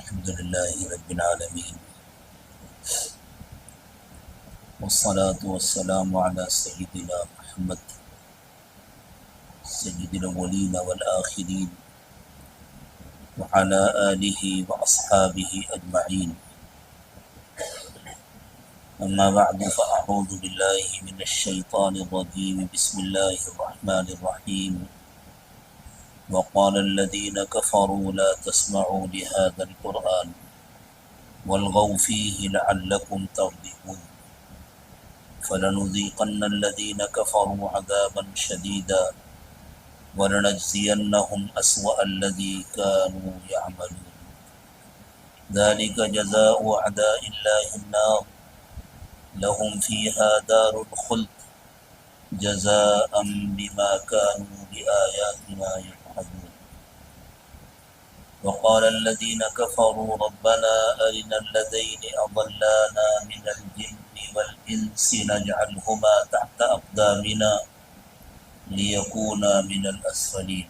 الحمد لله رب العالمين والصلاة والسلام على سيدنا محمد سيد الأولين والآخرين وعلى آله وأصحابه أجمعين. أما بعد فأعوذ بالله من الشيطان الرجيم. بسم الله الرحمن الرحيم. وقال الذين كفروا لا تسمعوا لهذا القرآن والغوا فيه لعلكم تغلبون فلنذيقن الذين كفروا عذابا شديدا ولنجزينهم أسوأ الذي كانوا يعملون ذلك جزاء أعداء الله النار لهم فيها دار الخلد جزاء بما كانوا بآياتنا يجحدون. وقال الذين كفروا ربنا أرنا الذين أضلانا من الجن والإنس نجعلهما تحت أقدامنا ليكونا من الأسفلين.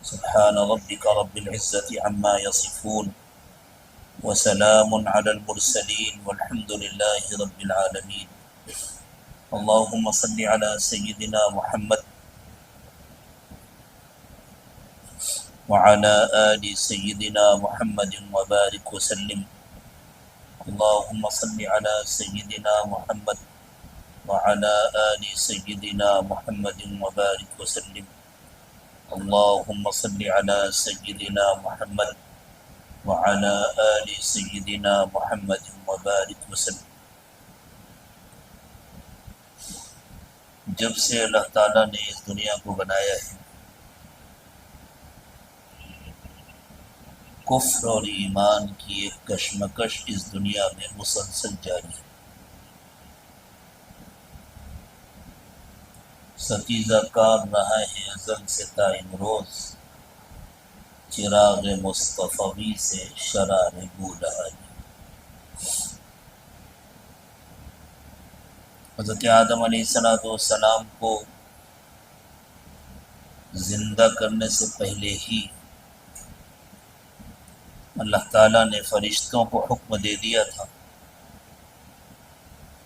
سبحان ربك رب العزة عما يصفون وسلام على المرسلين والحمد لله رب العالمين. اللهم صل على سيدنا محمد وعلى آل سيدنا محمد وبارك وسلم. اللهم صل على سيدنا محمد وعلى آل سيدنا محمد وبارك وسلم. اللهم صل على سيدنا محمد وعلى آل سيدنا محمد وبارك وسلم. جب سے اللہ تعالیٰ نے اس دنیا کو بنایا ہے، کفر اور ایمان کی ایک کشمکش اس دنیا میں مسلسل جاری ہے. ستیزہ کار رہا ہے ازل سے تا امروز، چراغ مصطفی سے شرار بو رہا ہے. حضرت آدم علیہ السلام کو زندہ کرنے سے پہلے ہی اللہ تعالیٰ نے فرشتوں کو حکم دے دیا تھا،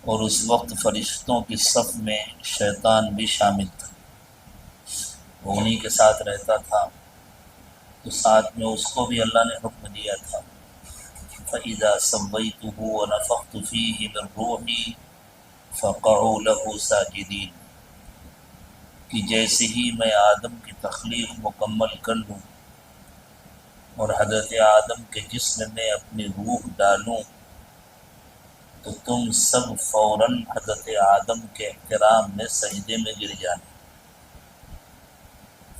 اور اس وقت فرشتوں کی صف میں شیطان بھی شامل تھا. وہ انہی کے ساتھ رہتا تھا، تو ساتھ میں اس کو بھی اللہ نے حکم دیا تھا فَإِذَا سَوَّيْتُهُ وَنَفَخْتُ فِيهِ مِن رُّوحِي فَقَعُوا لَهُ سَاجِدِينَ، کہ جیسے ہی میں آدم کی تخلیق مکمل کر لوں اور حضرت آدم کے جسم میں اپنی روح ڈالوں، تو تم سب فوراً حضرت آدم کے احترام میں سجدے میں گر جانا.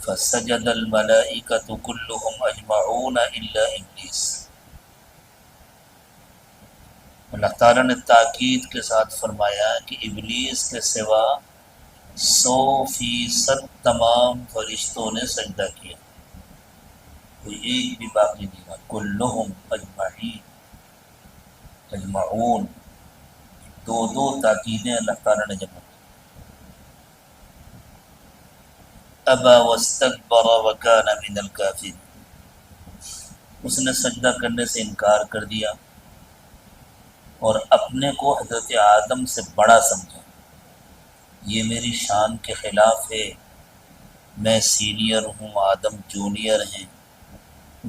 فَسَجَدَ الْمَلَائِكَةُ كُلُّهُمْ أَجْمَعُونَ إِلَّا إِبْلِيسَ. اللہ تعالیٰ نے تاکید کے ساتھ فرمایا کہ ابلیس کے سوا 100% تمام فرشتوں نے سجدہ کیا، کوئی ایک بھی باقی نہیں رہا. کلہم اجمعین، اجمعون، دو تاکیدیں اللہ تعالیٰ نے جمع کی. ابا واستکبر وکان من الکافرین، اس نے سجدہ کرنے سے انکار کر دیا اور اپنے کو حضرت آدم سے بڑا سمجھا. یہ میری شان کے خلاف ہے، میں سینئر ہوں، آدم جونیئر ہیں،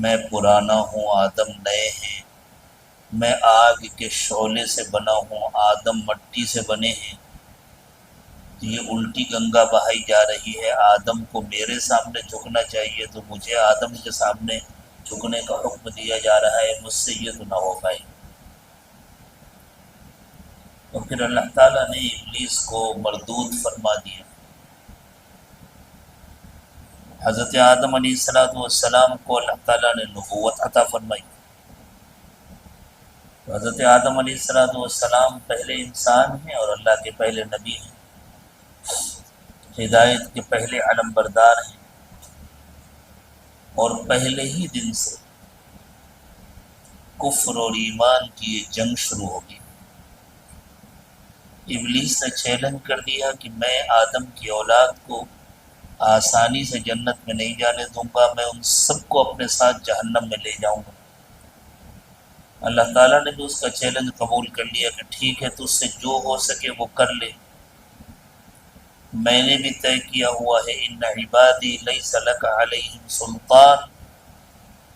میں پرانا ہوں، آدم نئے ہیں، میں آگ کے شعلے سے بنا ہوں، آدم مٹی سے بنے ہیں. تو یہ الٹی گنگا بہائی جا رہی ہے. آدم کو میرے سامنے جھکنا چاہیے، تو مجھے آدم کے سامنے جھکنے کا حکم دیا جا رہا ہے. مجھ سے یہ تو نہ ہو پائے. اور پھر اللہ تعالیٰ نے ابلیس کو مردود فرما دیا. حضرت آدم علیہ السلام کو اللہ تعالیٰ نے نبوت عطا فرمائی. حضرت آدم علیہ السلام پہلے انسان ہیں اور اللہ کے پہلے نبی ہیں، ہدایت کے پہلے علم بردار ہیں، اور پہلے ہی دن سے کفر اور ایمان کی یہ جنگ شروع ہوگی. ابلیس نے چیلنج کر دیا کہ میں آدم کی اولاد کو آسانی سے جنت میں نہیں جانے دوں گا، میں ان سب کو اپنے ساتھ جہنم میں لے جاؤں گا. اللہ تعالیٰ نے بھی اس کا چیلنج قبول کر لیا کہ ٹھیک ہے تو اس سے جو ہو سکے وہ کر لے، میں نے بھی طے کیا ہوا ہے ان عبادی لیس لک علیہم سلطان،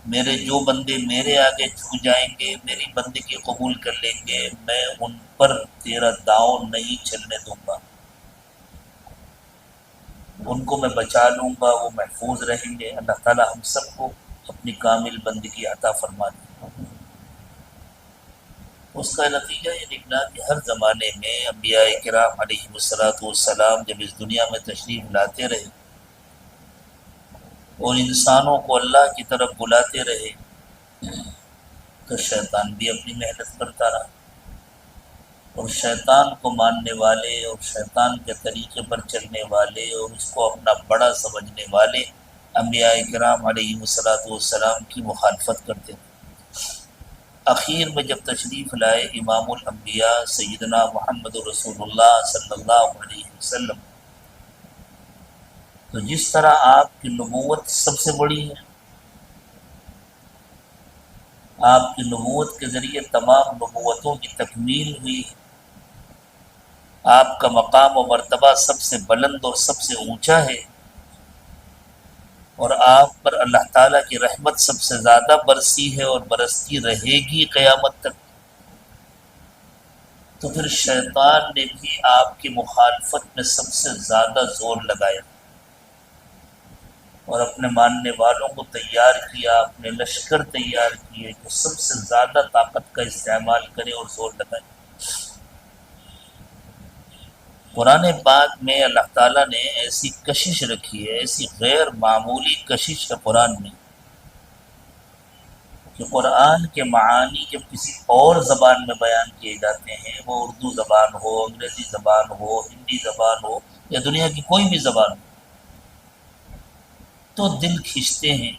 میرے جو بندے میرے آگے جھک جائیں گے، میری بندگی قبول کر لیں گے، میں ان پر تیرا داؤ نہیں چلنے دوں گا، ان کو میں بچا لوں گا، وہ محفوظ رہیں گے۔ اللہ تعالیٰ ہم سب کو اپنی کامل بندگی عطا فرما دے۔ اس کا نتیجہ یہ نکلا کہ ہر زمانے میں انبیاء کرام علیہ والسلام جب اس دنیا میں تشریف لاتے رہے اور انسانوں کو اللہ کی طرف بلاتے رہے تو شیطان بھی اپنی محنت کرتا رہا، اور شیطان کو ماننے والے اور شیطان کے طریقے پر چلنے والے اور اس کو اپنا بڑا سمجھنے والے انبیاء کرام علیہ والسلام کی مخالفت کرتے تھے۔ اخیر میں جب تشریف لائے امام الانبیاء سیدنا محمد رسول اللہ صلی اللہ علیہ وسلم، تو جس طرح آپ کی نبوت سب سے بڑی ہے، آپ کی نبوت کے ذریعے تمام نبوتوں کی تکمیل ہوئی، آپ کا مقام و مرتبہ سب سے بلند اور سب سے اونچا ہے، اور آپ پر اللہ تعالیٰ کی رحمت سب سے زیادہ برسی ہے اور برستی رہے گی قیامت تک، تو پھر شیطان نے بھی آپ کی مخالفت میں سب سے زیادہ زور لگایا اور اپنے ماننے والوں کو تیار کیا، اپنے لشکر تیار کیے کہ سب سے زیادہ طاقت کا استعمال کرے اور زور لگائے۔ قرآن پاک میں اللہ تعالیٰ نے ایسی کشش رکھی ہے، ایسی غیر معمولی کشش ہے قرآن میں، کہ قرآن کے معانی جب کسی اور زبان میں بیان کیے جاتے ہیں، وہ اردو زبان ہو، انگریزی زبان ہو، ہندی زبان ہو یا دنیا کی کوئی بھی زبان ہو، تو دل کھنچتے ہیں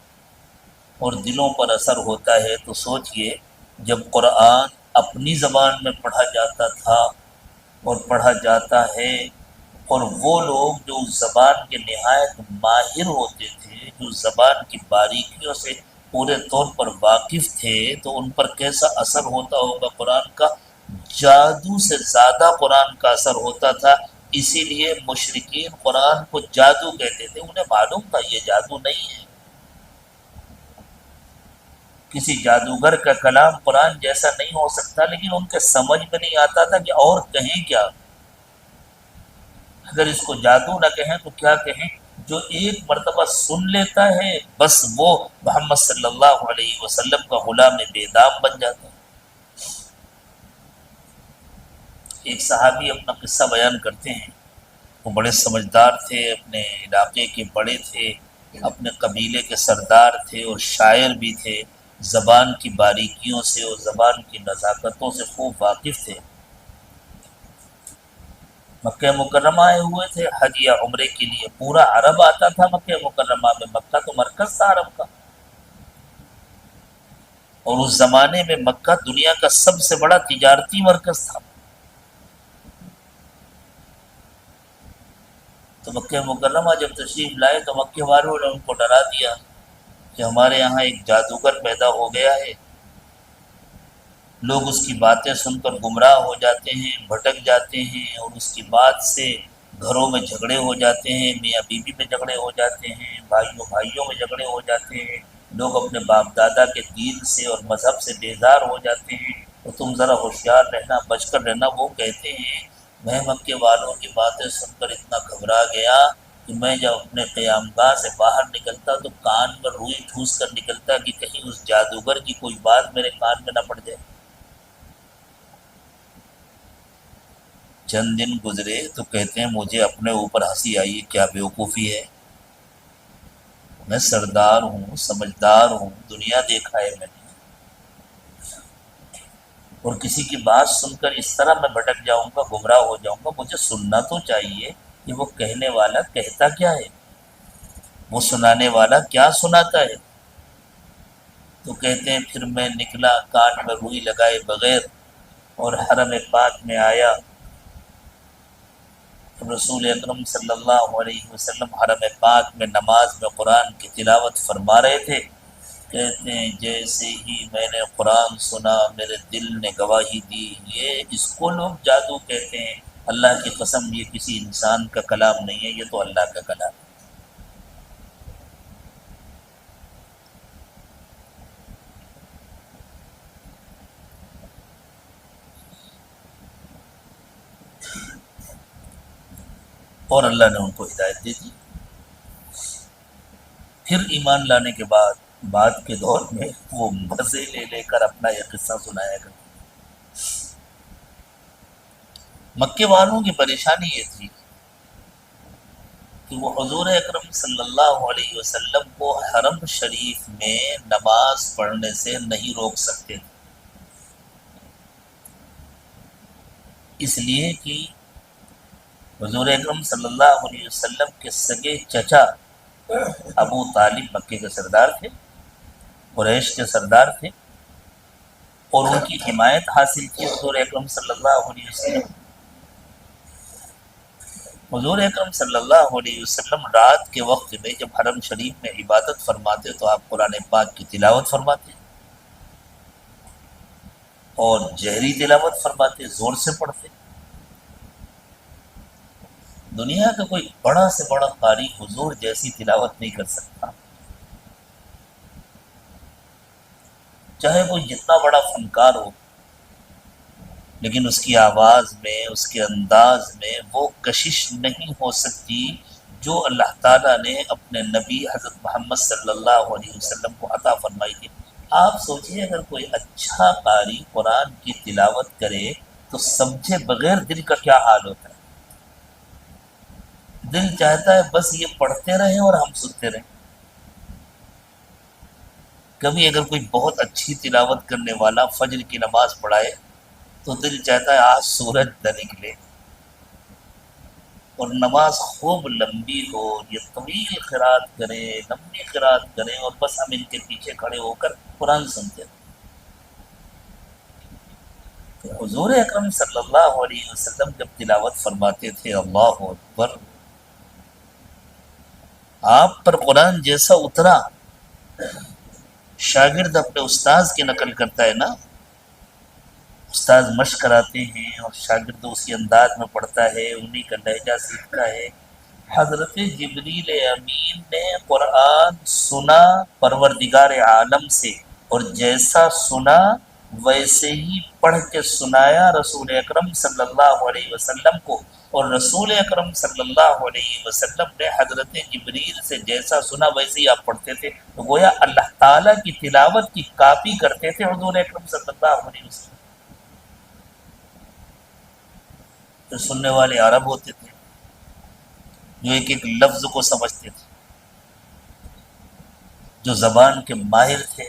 اور دلوں پر اثر ہوتا ہے۔ تو سوچئے جب قرآن اپنی زبان میں پڑھا جاتا تھا اور پڑھا جاتا ہے، اور وہ لوگ جو اس زبان کے نہایت ماہر ہوتے تھے، جو زبان کی باریکیوں سے پورے طور پر واقف تھے، تو ان پر کیسا اثر ہوتا ہوگا قرآن کا؟ جادو سے زیادہ قرآن کا اثر ہوتا تھا۔ اسی لیے مشرکین قرآن کو جادو کہتے تھے، انہیں معلوم تھا یہ جادو نہیں ہے، کسی جادوگر کا کلام قرآن جیسا نہیں ہو سکتا، لیکن ان کے سمجھ میں نہیں آتا تھا کہ اور کہیں کیا، اگر اس کو جادو نہ کہیں تو کیا کہیں؟ جو ایک مرتبہ سن لیتا ہے بس وہ محمد صلی اللہ علیہ وسلم کا غلام بے دام بن جاتا ہے۔ ایک صحابی اپنا قصہ بیان کرتے ہیں، وہ بڑے سمجھدار تھے، اپنے علاقے کے بڑے تھے، اپنے قبیلے کے سردار تھے اور شاعر بھی تھے، زبان کی باریکیوں سے اور زبان کی نزاکتوں سے خوب واقف تھے۔ مکہ مکرمہ آئے ہوئے تھے حج یا عمرے کے لیے، پورا عرب آتا تھا مکہ مکرمہ میں، مکہ تو مرکز تھا عرب کا، اور اس زمانے میں مکہ دنیا کا سب سے بڑا تجارتی مرکز تھا۔ تو مکہ مکرمہ جب تشریف لائے تو مکہ والوں نے ان کو ڈرا دیا کہ ہمارے یہاں ایک جادوگر پیدا ہو گیا ہے، لوگ اس کی باتیں سن کر گمراہ ہو جاتے ہیں، بھٹک جاتے ہیں، اور اس کی بات سے گھروں میں جھگڑے ہو جاتے ہیں، میاں بیوی میں جھگڑے ہو جاتے ہیں، بھائیوں بھائیوں میں جھگڑے ہو جاتے ہیں، لوگ اپنے باپ دادا کے دین سے اور مذہب سے بیزار ہو جاتے ہیں، تو تم ذرا ہوشیار رہنا، بچ کر رہنا۔ وہ کہتے ہیں میں مکے والوں کی باتیں سن کر اتنا گھبرا گیا کہ میں جب اپنے قیام گاہ سے باہر نکلتا تو کان میں روئی ٹھوس کر نکلتا کہ کہیں اس جادوگر کی کوئی بات میرے کان میں نہ پڑ جائے۔ چند دن گزرے تو کہتے ہیں مجھے اپنے اوپر ہنسی آئی، کیا بیوقوفی ہے، میں سردار ہوں، سمجھدار ہوں، دنیا دیکھا ہے میں نے، اور کسی کی بات سن کر اس طرح میں بھٹک جاؤں گا، گمراہ ہو جاؤں گا۔ مجھے سننا تو چاہیے کہ وہ کہنے والا کہتا کیا ہے، وہ سنانے والا کیا سناتا ہے۔ تو کہتے ہیں پھر میں نکلا کان میں روئی لگائے بغیر اور حرم پاک میں آیا۔ رسول اکرم صلی اللہ علیہ وسلم حرم پاک میں نماز میں قرآن کی تلاوت فرما رہے تھے، کہتے ہیں جیسے ہی میں نے قرآن سنا میرے دل نے گواہی دی. یہ اس کو لوگ جادو کہتے ہیں. اللہ کی قسم یہ کسی انسان کا کلام نہیں ہے، یہ تو اللہ کا کلام ہے. اور اللہ نے ان کو ہدایت دے دی. پھر ایمان لانے کے بعد کے دور میں وہ مزے لے لے کر اپنا یہ قصہ سنایا کرتے. مکے والوں کی پریشانی یہ تھی کہ وہ حضور اکرم صلی اللہ علیہ وسلم کو حرم شریف میں نماز پڑھنے سے نہیں روک سکتے تھے، اس لیے کہ حضور اکرم صلی اللہ علیہ وسلم کے سگے چچا ابو طالب مکے کے سردار تھے، قریش کے سردار تھے، اور ان کی حمایت حاصل تھی حضور اکرم صلی اللہ علیہ وسلم. حضور اکرم صلی اللہ علیہ وسلم رات کے وقت میں جب حرم شریف میں عبادت فرماتے تو آپ قرآن پاک کی تلاوت فرماتے اور جہری تلاوت فرماتے، زور سے پڑھتے. دنیا کا کوئی بڑا سے بڑا قاری حضور جیسی تلاوت نہیں کر سکتا، چاہے وہ جتنا بڑا فنکار ہو، لیکن اس کی آواز میں، اس کے انداز میں وہ کشش نہیں ہو سکتی جو اللہ تعالیٰ نے اپنے نبی حضرت محمد صلی اللہ علیہ وسلم کو عطا فرمائی تھی. آپ سوچئے اگر کوئی اچھا قاری قرآن کی تلاوت کرے تو سمجھے بغیر دل کا کیا حال ہوتا ہے. دل چاہتا ہے بس یہ پڑھتے رہیں اور ہم سنتے رہیں. کبھی اگر کوئی بہت اچھی تلاوت کرنے والا فجر کی نماز پڑھائے تو دل چاہتا ہے آج سورج نہ نکلے، اور نماز خوب لمبی ہو، یہ طویل قرات کرے، لمبی قرات کرے، اور بس ہم ان کے پیچھے کھڑے ہو کر قرآن سنتے ہیں. تو حضور اکرم صلی اللہ علیہ وسلم جب تلاوت فرماتے تھے اللہ اکبر، آپ پر قرآن جیسا اترا. شاگرد اپنے استاذ کی نقل کرتا ہے نا، استاذ مشق کراتے ہیں اور شاگرد اسی انداز میں پڑھتا ہے، انہی کا لہجہ سیکھتا ہے. حضرت جبریل امین نے قرآن سنا پروردگار عالم سے، اور جیسا سنا ویسے ہی پڑھ کے سنایا رسول اکرم صلی اللہ علیہ وسلم کو، اور رسول اکرم صلی اللہ علیہ وسلم نے حضرت جبریل سے جیسا سنا ویسے ہی آپ پڑھتے تھے. تو گویا اللہ تعالیٰ کی تلاوت کی کاپی کرتے تھے حضور اکرم صلی اللہ علیہ وسلم. جو سننے والے عرب ہوتے تھے، جو ایک ایک لفظ کو سمجھتے تھے، جو زبان کے ماہر تھے.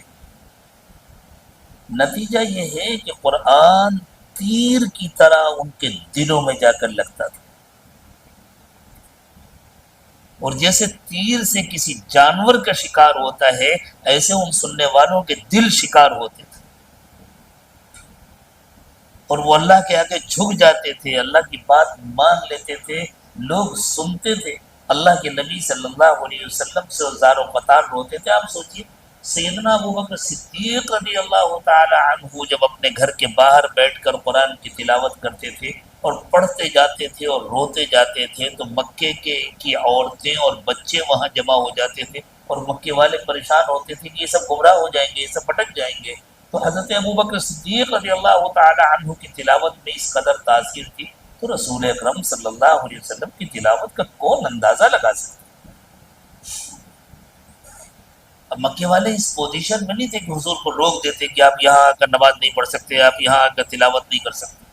نتیجہ یہ ہے کہ قرآن تیر کی طرح ان کے دلوں میں جا کر لگتا تھا، اور جیسے تیر سے کسی جانور کا شکار ہوتا ہے ایسے ان سننے والوں کے دل شکار ہوتے تھے، اور وہ اللہ کے آگے جھک جاتے تھے، اللہ کی بات مان لیتے تھے. لوگ سنتے تھے، اللہ کے نبی صلی اللہ علیہ وسلم سے زار و قطار ہوتے تھے. آپ سوچئے سیدنا ابوبکر صدیق رضی اللہ تعالی عنہ جب اپنے گھر کے باہر بیٹھ کر قرآن کی تلاوت کرتے تھے اور پڑھتے جاتے تھے اور روتے جاتے تھے تو مکے کی عورتیں اور بچے وہاں جمع ہو جاتے تھے، اور مکے والے پریشان ہوتے تھے کہ یہ سب گمراہ ہو جائیں گے، یہ سب بھٹک جائیں گے. تو حضرت ابوبکر صدیق رضی اللہ تعالی عنہ کی تلاوت میں اس قدر تاثیر تھی، تو رسول اکرم صلی اللہ علیہ وسلم کی تلاوت کا کون اندازہ لگا سکتا. اب مکے والے اس پوزیشن میں نہیں تھے کہ حضور کو روک دیتے کہ آپ یہاں آ کر نماز نہیں پڑھ سکتے، آپ یہاں آ کر تلاوت نہیں کر سکتے.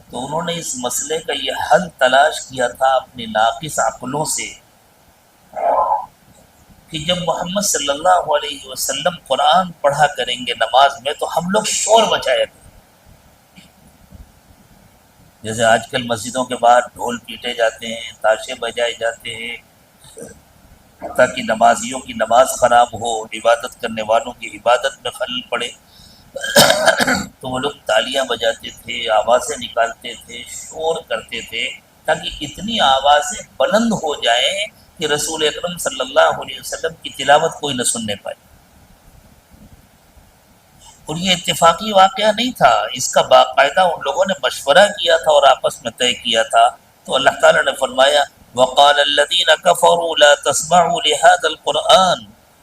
تو انہوں نے اس مسئلے کا یہ حل تلاش کیا تھا اپنے ناقص عقلوں سے کہ جب محمد صلی اللہ علیہ وسلم قرآن پڑھا کریں گے نماز میں تو ہم لوگ شور مچایا کریں. جیسے آج کل مسجدوں کے باہر ڈھول پیٹے جاتے ہیں، تاشے بجائے جاتے ہیں تاکہ نمازیوں کی نماز خراب ہو، عبادت کرنے والوں کی عبادت میں خلل پڑے. تو وہ لوگ تالیاں بجاتے تھے، آوازیں نکالتے تھے، شور کرتے تھے تاکہ اتنی آوازیں بلند ہو جائیں کہ رسول اکرم صلی اللہ علیہ وسلم کی تلاوت کوئی نہ سننے پائے. اور یہ اتفاقی واقعہ نہیں تھا، اس کا باقاعدہ ان لوگوں نے مشورہ کیا تھا اور آپس میں طے کیا تھا. تو اللہ تعالیٰ نے فرمایا وقال الذین کفروا لا تسمعوا لهذا القرآن،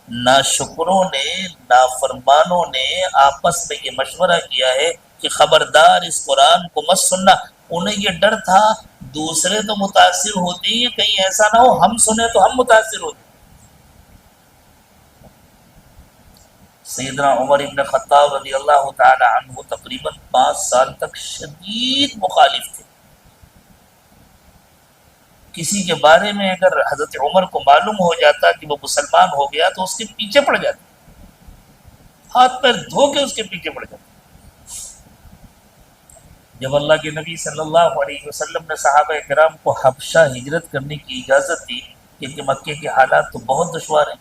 ناشکروں نے، نافرمانوں نے آپس میں یہ مشورہ کیا ہے کہ خبردار اس قرآن کو مت سننا. انہیں یہ ڈر تھا دوسرے تو متاثر ہوتے ہیں، کہیں ایسا نہ ہو ہم سنیں تو ہم متاثر ہوتے. سیدنا عمر ابن خطاب رضی اللہ تعالی عنہ تقریباً 5 سال تک شدید مخالف تھے. کسی کے بارے میں اگر حضرت عمر کو معلوم ہو جاتا کہ وہ مسلمان ہو گیا تو اس کے پیچھے پڑ جاتے، ہاتھ پیر دھو کے اس کے پیچھے پڑ جاتے. جب اللہ کے نبی صلی اللہ علیہ وسلم نے صحابہ کرام کو حبشہ ہجرت کرنے کی اجازت دی، کیونکہ مکے کے حالات تو بہت دشوار ہیں،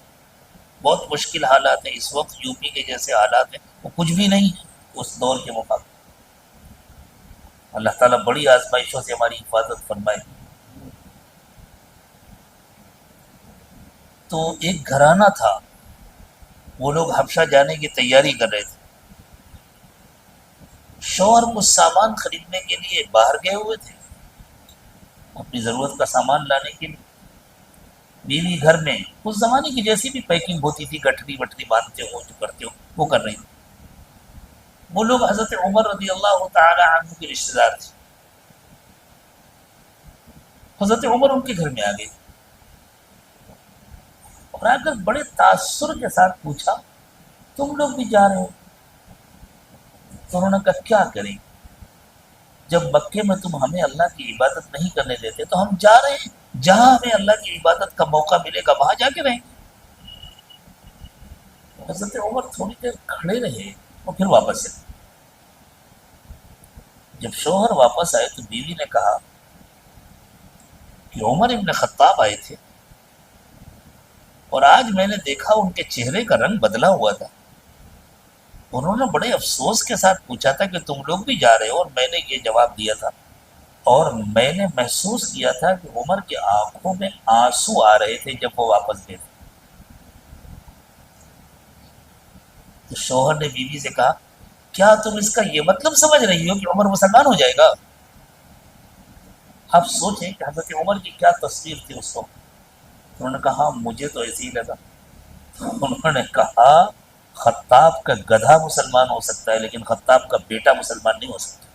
بہت مشکل حالات ہیں. اس وقت یو پی کے جیسے حالات ہیں وہ کچھ بھی نہیں ہے اس دور کے مقابلے. اللہ تعالیٰ بڑی آزمائشوں سے ہماری حفاظت فرمائے. تو ایک گھرانہ تھا، وہ لوگ حبشہ جانے کی تیاری کر رہے تھے. شوہر کچھ سامان خریدنے کے لیے باہر گئے ہوئے تھے اپنی ضرورت کا سامان لانے کے لیے. بیوی گھر میں اس زمانے کی جیسی بھی پیکنگ ہوتی تھی، گٹھری وٹری باندھتے ہو جو کرتے ہو وہ کر رہی تھی. وہ لوگ حضرت عمر رضی اللہ تعالی عنہ کے رشتہ دار تھے. حضرت عمر ان کے گھر میں آ گئے اور آ کر بڑے تاثر کے ساتھ پوچھا تم لوگ بھی جا رہے ہو؟ تو انہوں نے کہا کیا کریں، جب مکے میں تم ہمیں اللہ کی عبادت نہیں کرنے دیتے تو ہم جا رہے ہیں، جہاں ہمیں اللہ کی عبادت کا موقع ملے گا وہاں جا کے رہیں گے. حضرت عمر تھوڑی دیر کھڑے رہے اور پھر واپس آئے. جب شوہر واپس آئے تو بیوی نے کہا کہ عمر ابن خطاب آئے تھے اور آج میں نے دیکھا ان کے چہرے کا رنگ بدلا ہوا تھا. انہوں نے بڑے افسوس کے ساتھ پوچھا تھا کہ تم لوگ بھی جا رہے ہو، اور میں نے یہ جواب دیا تھا اور میں نے محسوس کیا تھا کہ عمر کی آنکھوں میں آنسو آ رہے تھے جب وہ واپس گئے تھے. تو شوہر نے بیوی سے کہا کیا تم اس کا یہ مطلب سمجھ رہی ہو کہ عمر مسلمان ہو جائے گا؟ آپ سوچیں کہ حضرت عمر کی کیا تصویر تھی اس وقت. انہوں نے کہا مجھے تو ایسے ہی لگا. انہوں نے کہا خطاب کا گدھا مسلمان ہو سکتا ہے لیکن خطاب کا بیٹا مسلمان نہیں ہو سکتا.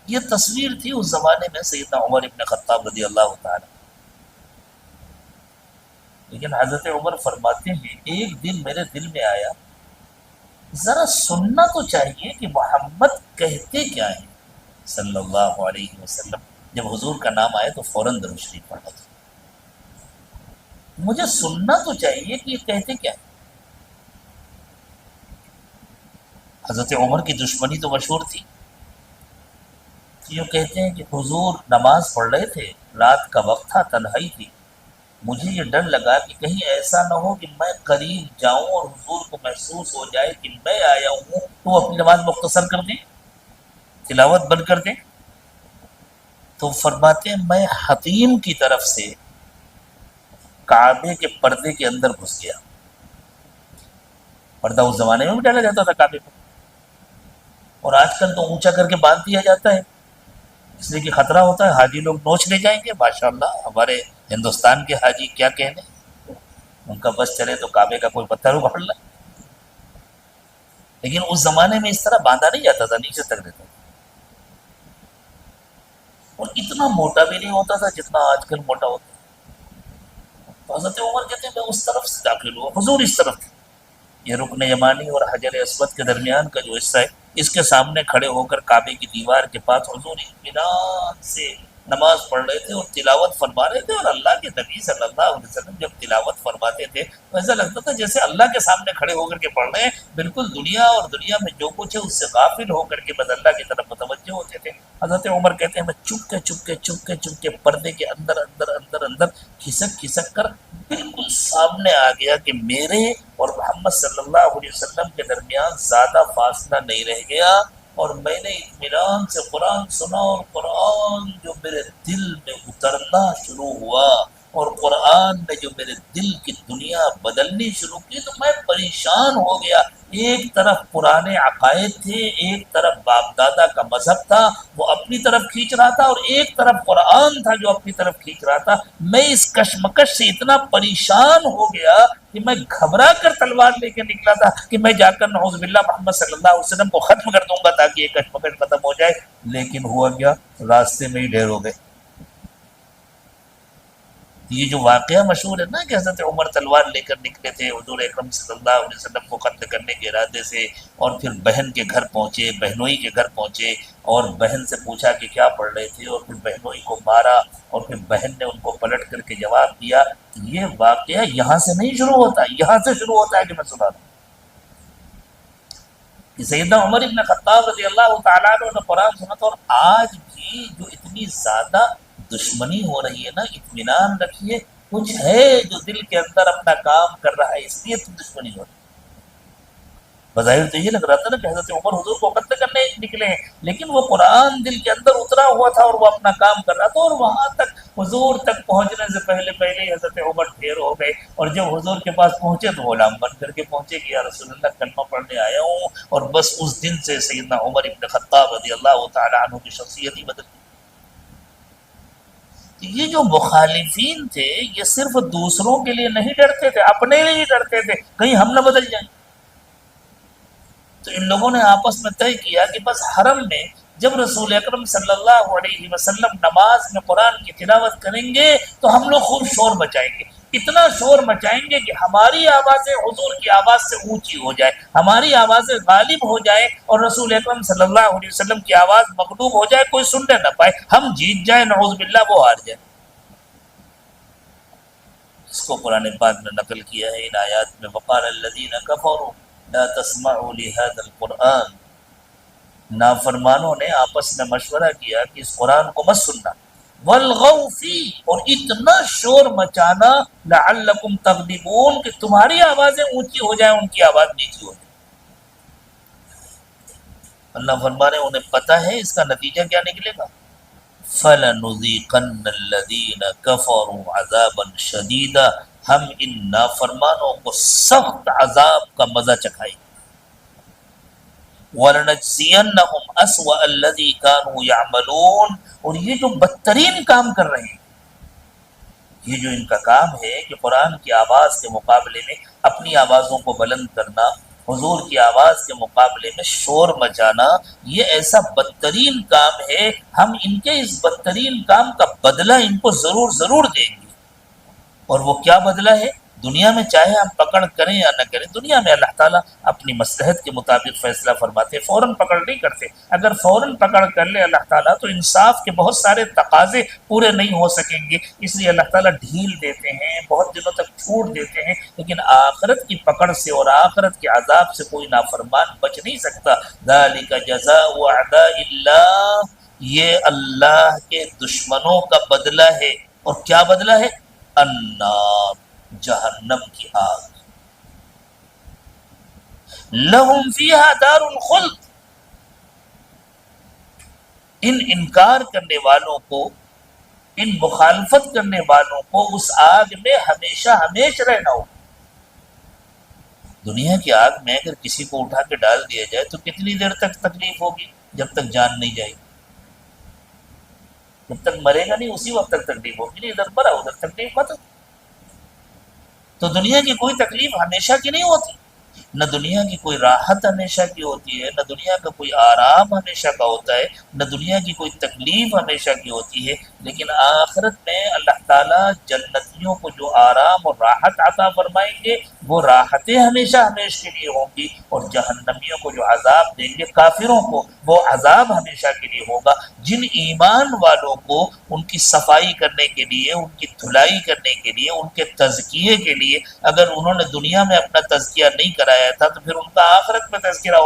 یہ تصویر تھی اس زمانے میں سیدنا عمر ابن خطاب رضی اللہ تعالی. لیکن حضرت عمر فرماتے ہیں ایک دن میرے دل میں آیا ذرا سننا تو چاہیے کہ محمد کہتے کیا ہیں صلی اللہ علیہ وسلم. جب حضور کا نام آئے تو فوراً درود شریف پڑھا تھا. مجھے سننا تو چاہیے کہ یہ کہتے کیا ہیں. حضرت عمر کی دشمنی تو مشہور تھی. یہ کہتے ہیں کہ حضور نماز پڑھ رہے تھے، رات کا وقت تھا، تنہائی تھی، مجھے یہ ڈر لگا کہ کہیں ایسا نہ ہو کہ میں قریب جاؤں اور حضور کو محسوس ہو جائے کہ میں آیا ہوں تو وہ اپنی نماز مختصر کر دیں، تلاوت بند کر دیں. تو فرماتے ہیں میں حتیم کی طرف سے کعبے کے پردے کے اندر گھس گیا. پردہ اس زمانے میں بھی ڈالا جاتا تھا کعبے پر، اور آج کل تو اونچا کر کے باندھ دیا جاتا ہے اس لیے کہ خطرہ ہوتا ہے حاجی لوگ نوچ لے جائیں گے. ماشاءاللہ ہمارے ہندوستان کے حاجی کیا کہنے، ان کا بس چلے تو کعبے کا کوئی پتھر اکھاڑ لے. لیکن اس زمانے میں اس طرح باندھا نہیں جاتا تھا، نیچے تک رہتا تھا، اور اتنا موٹا بھی نہیں ہوتا تھا جتنا آج کل موٹا ہوتا ہے. تو حضرت عمر کہتے ہیں میں اس طرف سے داخل ہوا، حضور اس طرف تھے. یہ رکن یمانی اور حجر اسود کے درمیان کا جو حصہ ہے اس کے سامنے کھڑے ہو کر کعبے کی دیوار کے پاس حضور اطمینان سے نماز پڑھ رہے تھے اور تلاوت فرما رہے تھے. اور اللہ کے نبی صلی اللہ علیہ وسلم جب تلاوت فرماتے تھے تو ایسا لگتا تھا جیسے اللہ کے سامنے کھڑے ہو کر کے پڑھ رہے ہیں، بالکل دنیا اور دنیا میں جو کچھ ہے اس سے غافل ہو کر کے بس اللہ کی طرف متوجہ ہوتے تھے. حضرت عمر کہتے ہیں میں چپ کے پردے کے اندر کھسک کر بالکل سامنے آ گیا کہ میرے اور محمد صلی اللہ علیہ وسلم کے درمیان زیادہ فاصلہ نہیں رہ گیا، اور میں نے اطمینان سے قرآن سنا، اور قرآن جو میرے دل میں اترنا شروع ہوا اور قرآن نے جو میرے دل کی دنیا بدلنی شروع کی تو میں پریشان ہو گیا۔ ایک طرف پرانے عقائد تھے، ایک طرف باپ دادا کا مذہب تھا وہ اپنی طرف کھینچ رہا تھا، اور ایک طرف قرآن تھا جو اپنی طرف کھینچ رہا تھا۔ میں اس کشمکش سے اتنا پریشان ہو گیا کہ میں گھبرا کر تلوار لے کے نکلا تھا کہ میں جا کر نعوذ باللہ محمد صلی اللہ علیہ وسلم کو ختم کر دوں گا تاکہ یہ کشمکش ختم ہو جائے۔ لیکن ہوا کیا، راستے میں ہی ڈھیر ہو گئے۔ یہ جو واقعہ مشہور ہے نا کہ حضرت عمر تلوار لے کر نکلے تھے حضور اکرم صلی اللہ علیہ وسلم کو قتل کرنے کے ارادے سے، اور پھر بہن کے گھر پہنچے، بہنوئی کے گھر پہنچے اور بہن سے پوچھا کہ کیا پڑھ رہے تھے، اور پھر بہنوئی کو مارا، اور پھر بہن نے ان کو پلٹ کر کے جواب دیا۔ یہ واقعہ یہاں سے نہیں شروع ہوتا، یہاں سے شروع ہوتا ہے کہ میں سنا دوں کہ سیدنا عمر ابن خطاب رضی اللہ تعالیٰ عنہ نے قرآن سنا تھا۔ اور آج بھی جو اتنی زیادہ دشمنی ہو رہی ہے نا، اطمینان رکھیے کچھ ہے جو دل کے اندر اپنا کام کر رہا ہے، اس لیے تو دشمنی ہو رہی ہے۔ بظاہر تو یہ لگ رہا تھا نا کہ حضرت عمر حضور کو قتل کرنے نکلے ہیں، لیکن وہ قرآن دل کے اندر اترا ہوا تھا اور وہ اپنا کام کر رہا تھا، اور وہاں تک حضور تک پہنچنے سے پہلے ہی حضرت عمر ڈھیر ہو گئے۔ اور جب حضور کے پاس پہنچے تو غلام بن کر کے پہنچے کہ یا رسول اللہ کلمہ پڑھنے آیا ہوں، اور بس اس دن سے سیدنا عمر ابن خطاب رضی اللہ تعالیٰ عنہ کی شخصیت ہی بدل گئی۔ یہ جو مخالفین تھے یہ صرف دوسروں کے لیے نہیں ڈرتے تھے، اپنے لیے ہی ڈرتے تھے کہیں ہم نہ بدل جائیں۔ تو ان لوگوں نے آپس میں طے کیا کہ بس حرم میں جب رسول اکرم صلی اللہ علیہ وسلم نماز میں قرآن کی تلاوت کریں گے تو ہم لوگ خوب شور مچائیں گے، اتنا شور مچائیں گے کہ ہماری آوازیں حضور کی آواز سے اونچی ہو جائے، ہماری آوازیں غالب ہو جائے، اور رسول اکرم صلی اللہ علیہ وسلم کی آواز مغلوب ہو جائے، کوئی سننے نہ پائے، ہم جیت جائیں نعوذ باللہ وہ ہار جائے۔ اس کو قرآن پاک نے نقل کیا ہے ان آیات میں، وقال الذین کفروا لا تسمعوا لهذا القرآن، نافرمانوں نے آپس میں مشورہ کیا کہ اس قرآن کو مت سننا، والغوا فیہ، اور اتنا شور مچانا لعلکم تغلبون کہ تمہاری آوازیں اونچی ہو جائیں ان کی آواز نیچی ہو جائے۔ اللہ فرمانے انہیں پتہ ہے اس کا نتیجہ کیا نکلے گا، فَلَنُذِيقَنَّ الَّذِينَ كَفَرُوا عَذَابًا شَدِيدًا، ہم ان نافرمانوں کو سخت عذاب کا مزہ چکھائیں گے، وَلَنَجْزِيَنَّهُمْ أَسْوَأَ الَّذِي كَانُوا يَعْمَلُونَ، اور یہ جو بدترین کام کر رہے ہیں، یہ جو ان کا کام ہے کہ قرآن کی آواز کے مقابلے میں اپنی آوازوں کو بلند کرنا، حضور کی آواز کے مقابلے میں شور مچانا، یہ ایسا بدترین کام ہے، ہم ان کے اس بدترین کام کا بدلہ ان کو ضرور دیں گے۔ اور وہ کیا بدلہ ہے؟ دنیا میں چاہے ہم پکڑ کریں یا نہ کریں، دنیا میں اللہ تعالیٰ اپنی مصلحت کے مطابق فیصلہ فرماتے، فوراً پکڑ نہیں کرتے۔ اگر فوراً پکڑ کر لے اللہ تعالیٰ تو انصاف کے بہت سارے تقاضے پورے نہیں ہو سکیں گے، اس لیے اللہ تعالیٰ ڈھیل دیتے ہیں، بہت دنوں تک چھوٹ دیتے ہیں، لیکن آخرت کی پکڑ سے اور آخرت کے عذاب سے کوئی نافرمان بچ نہیں سکتا۔ ذالک جزاء اعداء اللہ، یہ اللہ کے دشمنوں کا بدلہ ہے۔ اور کیا بدلہ ہے؟ النار، جہنم کی آگ، لہم فیہا دار الخلد، ان انکار کرنے والوں کو، ان مخالفت کرنے والوں کو اس آگ میں ہمیشہ رہنا ہو۔ دنیا کی آگ میں اگر کسی کو اٹھا کے ڈال دیا جائے تو کتنی دیر تک تکلیف ہوگی؟ جب تک جان نہیں جائے گی، جب تک مرے گا نہیں اسی وقت تک تکلیف ہوگی، نہیں ادھر مرا ادھر تکلیف مت۔ تو دنیا کی کوئی تکلیف ہمیشہ کی نہیں ہوتی، نہ دنیا کی کوئی راحت ہمیشہ کی ہوتی ہے، نہ دنیا کا کوئی آرام ہمیشہ کا ہوتا ہے، نہ دنیا کی کوئی تکلیف ہمیشہ کی ہوتی ہے، لیکن آخرت میں اللہ تعالیٰ جنتیوں کو جو آرام اور راحت عطا فرمائیں گے وہ راحتیں ہمیشہ کے لیے ہوں گی، اور جہنمیوں کو جو عذاب دیں گے کافروں کو وہ عذاب ہمیشہ کے لیے ہوگا۔ جن ایمان والوں کو ان کی صفائی کرنے کے لیے، ان کی دھلائی کرنے کے لیے، ان کے تزکیے کے لیے اگر انہوں نے دنیا میں اپنا تزکیہ نہیں کرایا آیا تھا تو پھر ان کا آخرت میں تزکیہ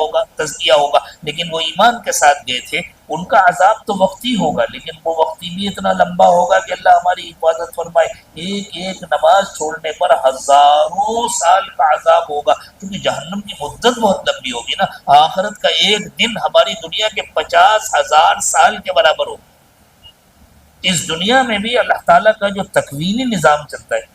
ہوگا، لیکن وہ ایمان کے ساتھ گئے تھے، ان کا عذاب تو وقتی ہوگا، لیکن وہ وقتی بھی اتنا لمبا ہوگا کہ اللہ ہماری حفاظت فرمائے۔ ایک ایک نماز چھوڑنے پر ہزاروں سال کا عذاب ہوگا، کیونکہ جہنم کی مدت بہت لمبی ہوگی نا۔ آخرت کا ایک دن ہماری دنیا کے 50,000 سال کے برابر ہوگا۔ اس دنیا میں بھی اللہ تعالیٰ کا جو تکوینی نظام چلتا ہے،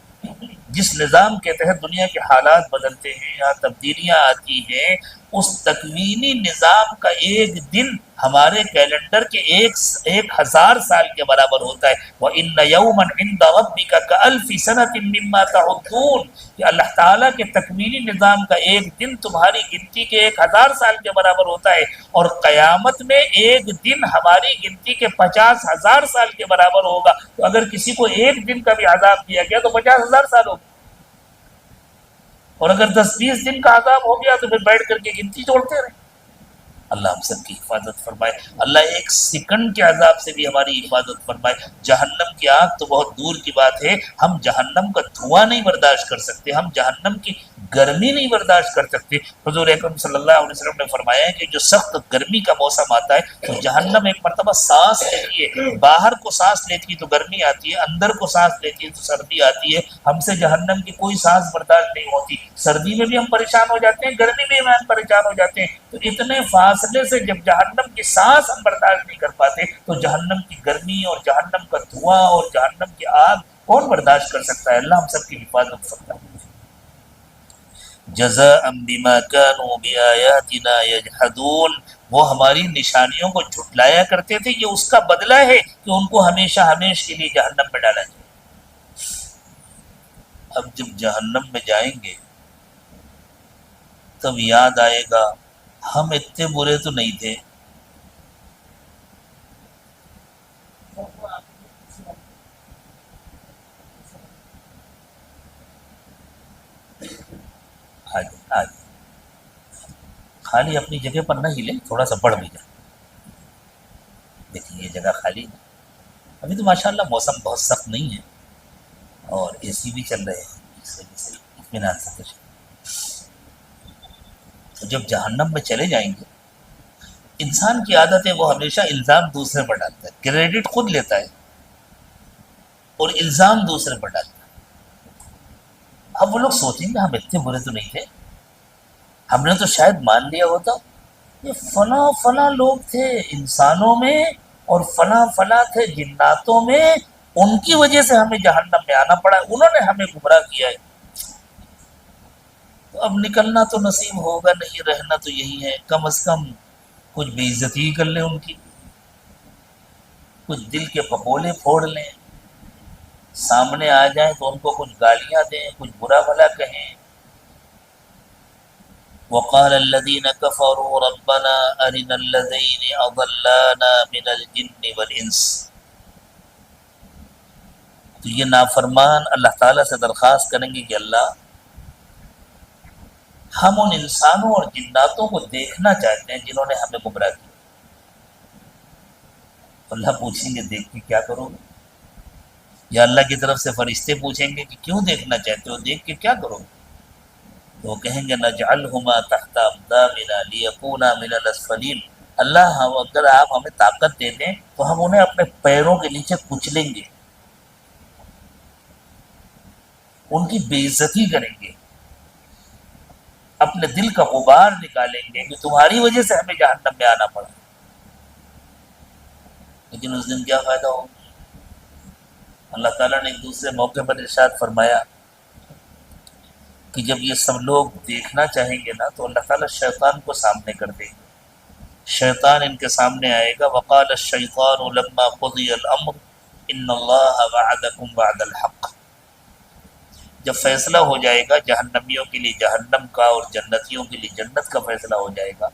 جس نظام کے تحت دنیا کے حالات بدلتے ہیں یا تبدیلیاں آتی ہیں، اس تکوینی نظام کا ایک دن ہمارے کیلنڈر کے 1,000 سال کے برابر ہوتا ہے۔ وَإِنَّ يَوْمًا عِنْدَ رَبِّكَ كَأَلْفِ سَنَةٍ مِّمَّا تَعُدُّونَ کہ اللہ تعالیٰ کے تکوینی نظام کا ایک دن تمہاری گنتی کے 1,000 سال کے برابر ہوتا ہے، اور قیامت میں ایک دن ہماری گنتی کے 50,000 سال کے برابر ہوگا۔ تو اگر کسی کو ایک دن کا بھی عذاب دیا گیا تو 50,000 سال ہوگا، اور اگر 10-20 دن کا عذاب ہو گیا تو پھر بیٹھ کر کے گنتی توڑتے رہے۔ اللہ ہم سب کی حفاظت فرمائے، اللہ ایک سیکنڈ کے عذاب سے بھی ہماری حفاظت فرمائے۔ جہنم کی آگ تو بہت دور کی بات ہے، ہم جہنم کا دھواں نہیں برداشت کر سکتے، ہم جہنم کی گرمی نہیں برداشت کر سکتے۔ حضور اکرم صلی اللہ علیہ وسلم نے فرمایا ہے کہ جو سخت گرمی کا موسم آتا ہے تو جہنم ایک مرتبہ سانس لیتی ہے، باہر کو سانس لیتی ہے تو گرمی آتی ہے، اندر کو سانس لیتی ہے تو سردی آتی ہے۔ ہم سے جہنم کی کوئی سانس برداشت نہیں ہوتی، سردی میں بھی ہم پریشان ہو جاتے ہیں، گرمی میں بھی ہم پریشان ہو جاتے ہیں۔ تو اتنے فاصلے سے جب جہنم کی سانس ہم برداشت نہیں کر پاتے تو جہنم کی گرمی اور جہنم کا دھواں اور جہنم کی آگ کون برداشت کر سکتا ہے؟ اللہ ہم سب کی حفاظت کرتا ہے۔ جزاء بما كانوا بآياتنا يجحدون، وہ ہماری نشانیوں کو جھٹلایا کرتے تھے، یہ اس کا بدلہ ہے کہ ان کو ہمیشہ ہمیشہ کے لیے جہنم میں ڈالا جائے۔ اب جب جہنم میں جائیں گے تب یاد آئے گا ہم اتنے برے تو نہیں تھے۔ آج خالی اپنی جگہ پر نہ ہلیں، تھوڑا سا بڑھ بھی جائے۔ دیکھیے یہ جگہ خالی ہے، ابھی تو ماشاءاللہ موسم بہت سخت نہیں ہے اور اے سی بھی چل رہے ہیں، اس وجہ سے اطمینان سے کچھ۔ تو جب جہنم میں چلے جائیں گے، انسان کی عادت ہے وہ ہمیشہ الزام دوسرے پر ڈالتا ہے، کریڈٹ خود لیتا ہے اور الزام دوسرے پر ڈالتا ہے۔ اب وہ لوگ سوچیں گے ہم اتنے برے تو نہیں تھے، ہم نے تو شاید مان لیا ہوتا یہ فلاں فلاں لوگ تھے انسانوں میں اور فلاں فلاں تھے جناتوں میں، ان کی وجہ سے ہمیں جہنم میں آنا پڑا، انہوں نے ہمیں گمراہ کیا ہے۔ تو اب نکلنا تو نصیب ہوگا نہیں، رہنا تو یہی ہے، کم از کم کچھ بے عزتی ہی کر لیں ان کی، کچھ دل کے پھپولے پھوڑ لیں، سامنے آ جائیں تو ان کو کچھ گالیاں دیں، کچھ برا بھلا کہیں۔ وقال الذين كفروا ربنا أرنا الذين أضلانا من الجن والإنس، تو یہ نافرمان اللہ تعالیٰ سے درخواست کریں گے کہ اللہ ہم ان انسانوں اور جناتوں کو دیکھنا چاہتے ہیں جنہوں نے ہمیں گمراہ کیا۔ اللہ پوچھیں گے دیکھ کے کیا کرو گے؟ یا اللہ کی طرف سے فرشتے پوچھیں گے کہ کیوں دیکھنا چاہتے ہو، دیکھ کے کیا کرو گے؟ تو وہ کہیں گے نجعلہما تحت اقدامنا لیکونا من الاسفلین، اللہ ہم اگر آپ ہمیں طاقت دے دیں تو ہم انہیں اپنے پیروں کے نیچے کچلیں گے، ان کی بے عزتی کریں گے، اپنے دل کا غبار نکالیں گے کہ تمہاری وجہ سے ہمیں جہنم میں آنا پڑا۔ لیکن اس دن کیا فائدہ ہوگا؟ اللہ تعالیٰ نے ایک دوسرے موقع پر ارشاد فرمایا کہ جب یہ سب لوگ دیکھنا چاہیں گے نا تو اللہ تعالیٰ شیطان کو سامنے کر دیں گے، شیطان ان کے سامنے آئے گا۔ وقال الشیطان لما قضی الامر ان اللہ وعدکم وعد الحق، جب فیصلہ ہو جائے گا جہنمیوں کے لیے جہنم کا اور جنتیوں کے لیے جنت کا فیصلہ ہو جائے گا،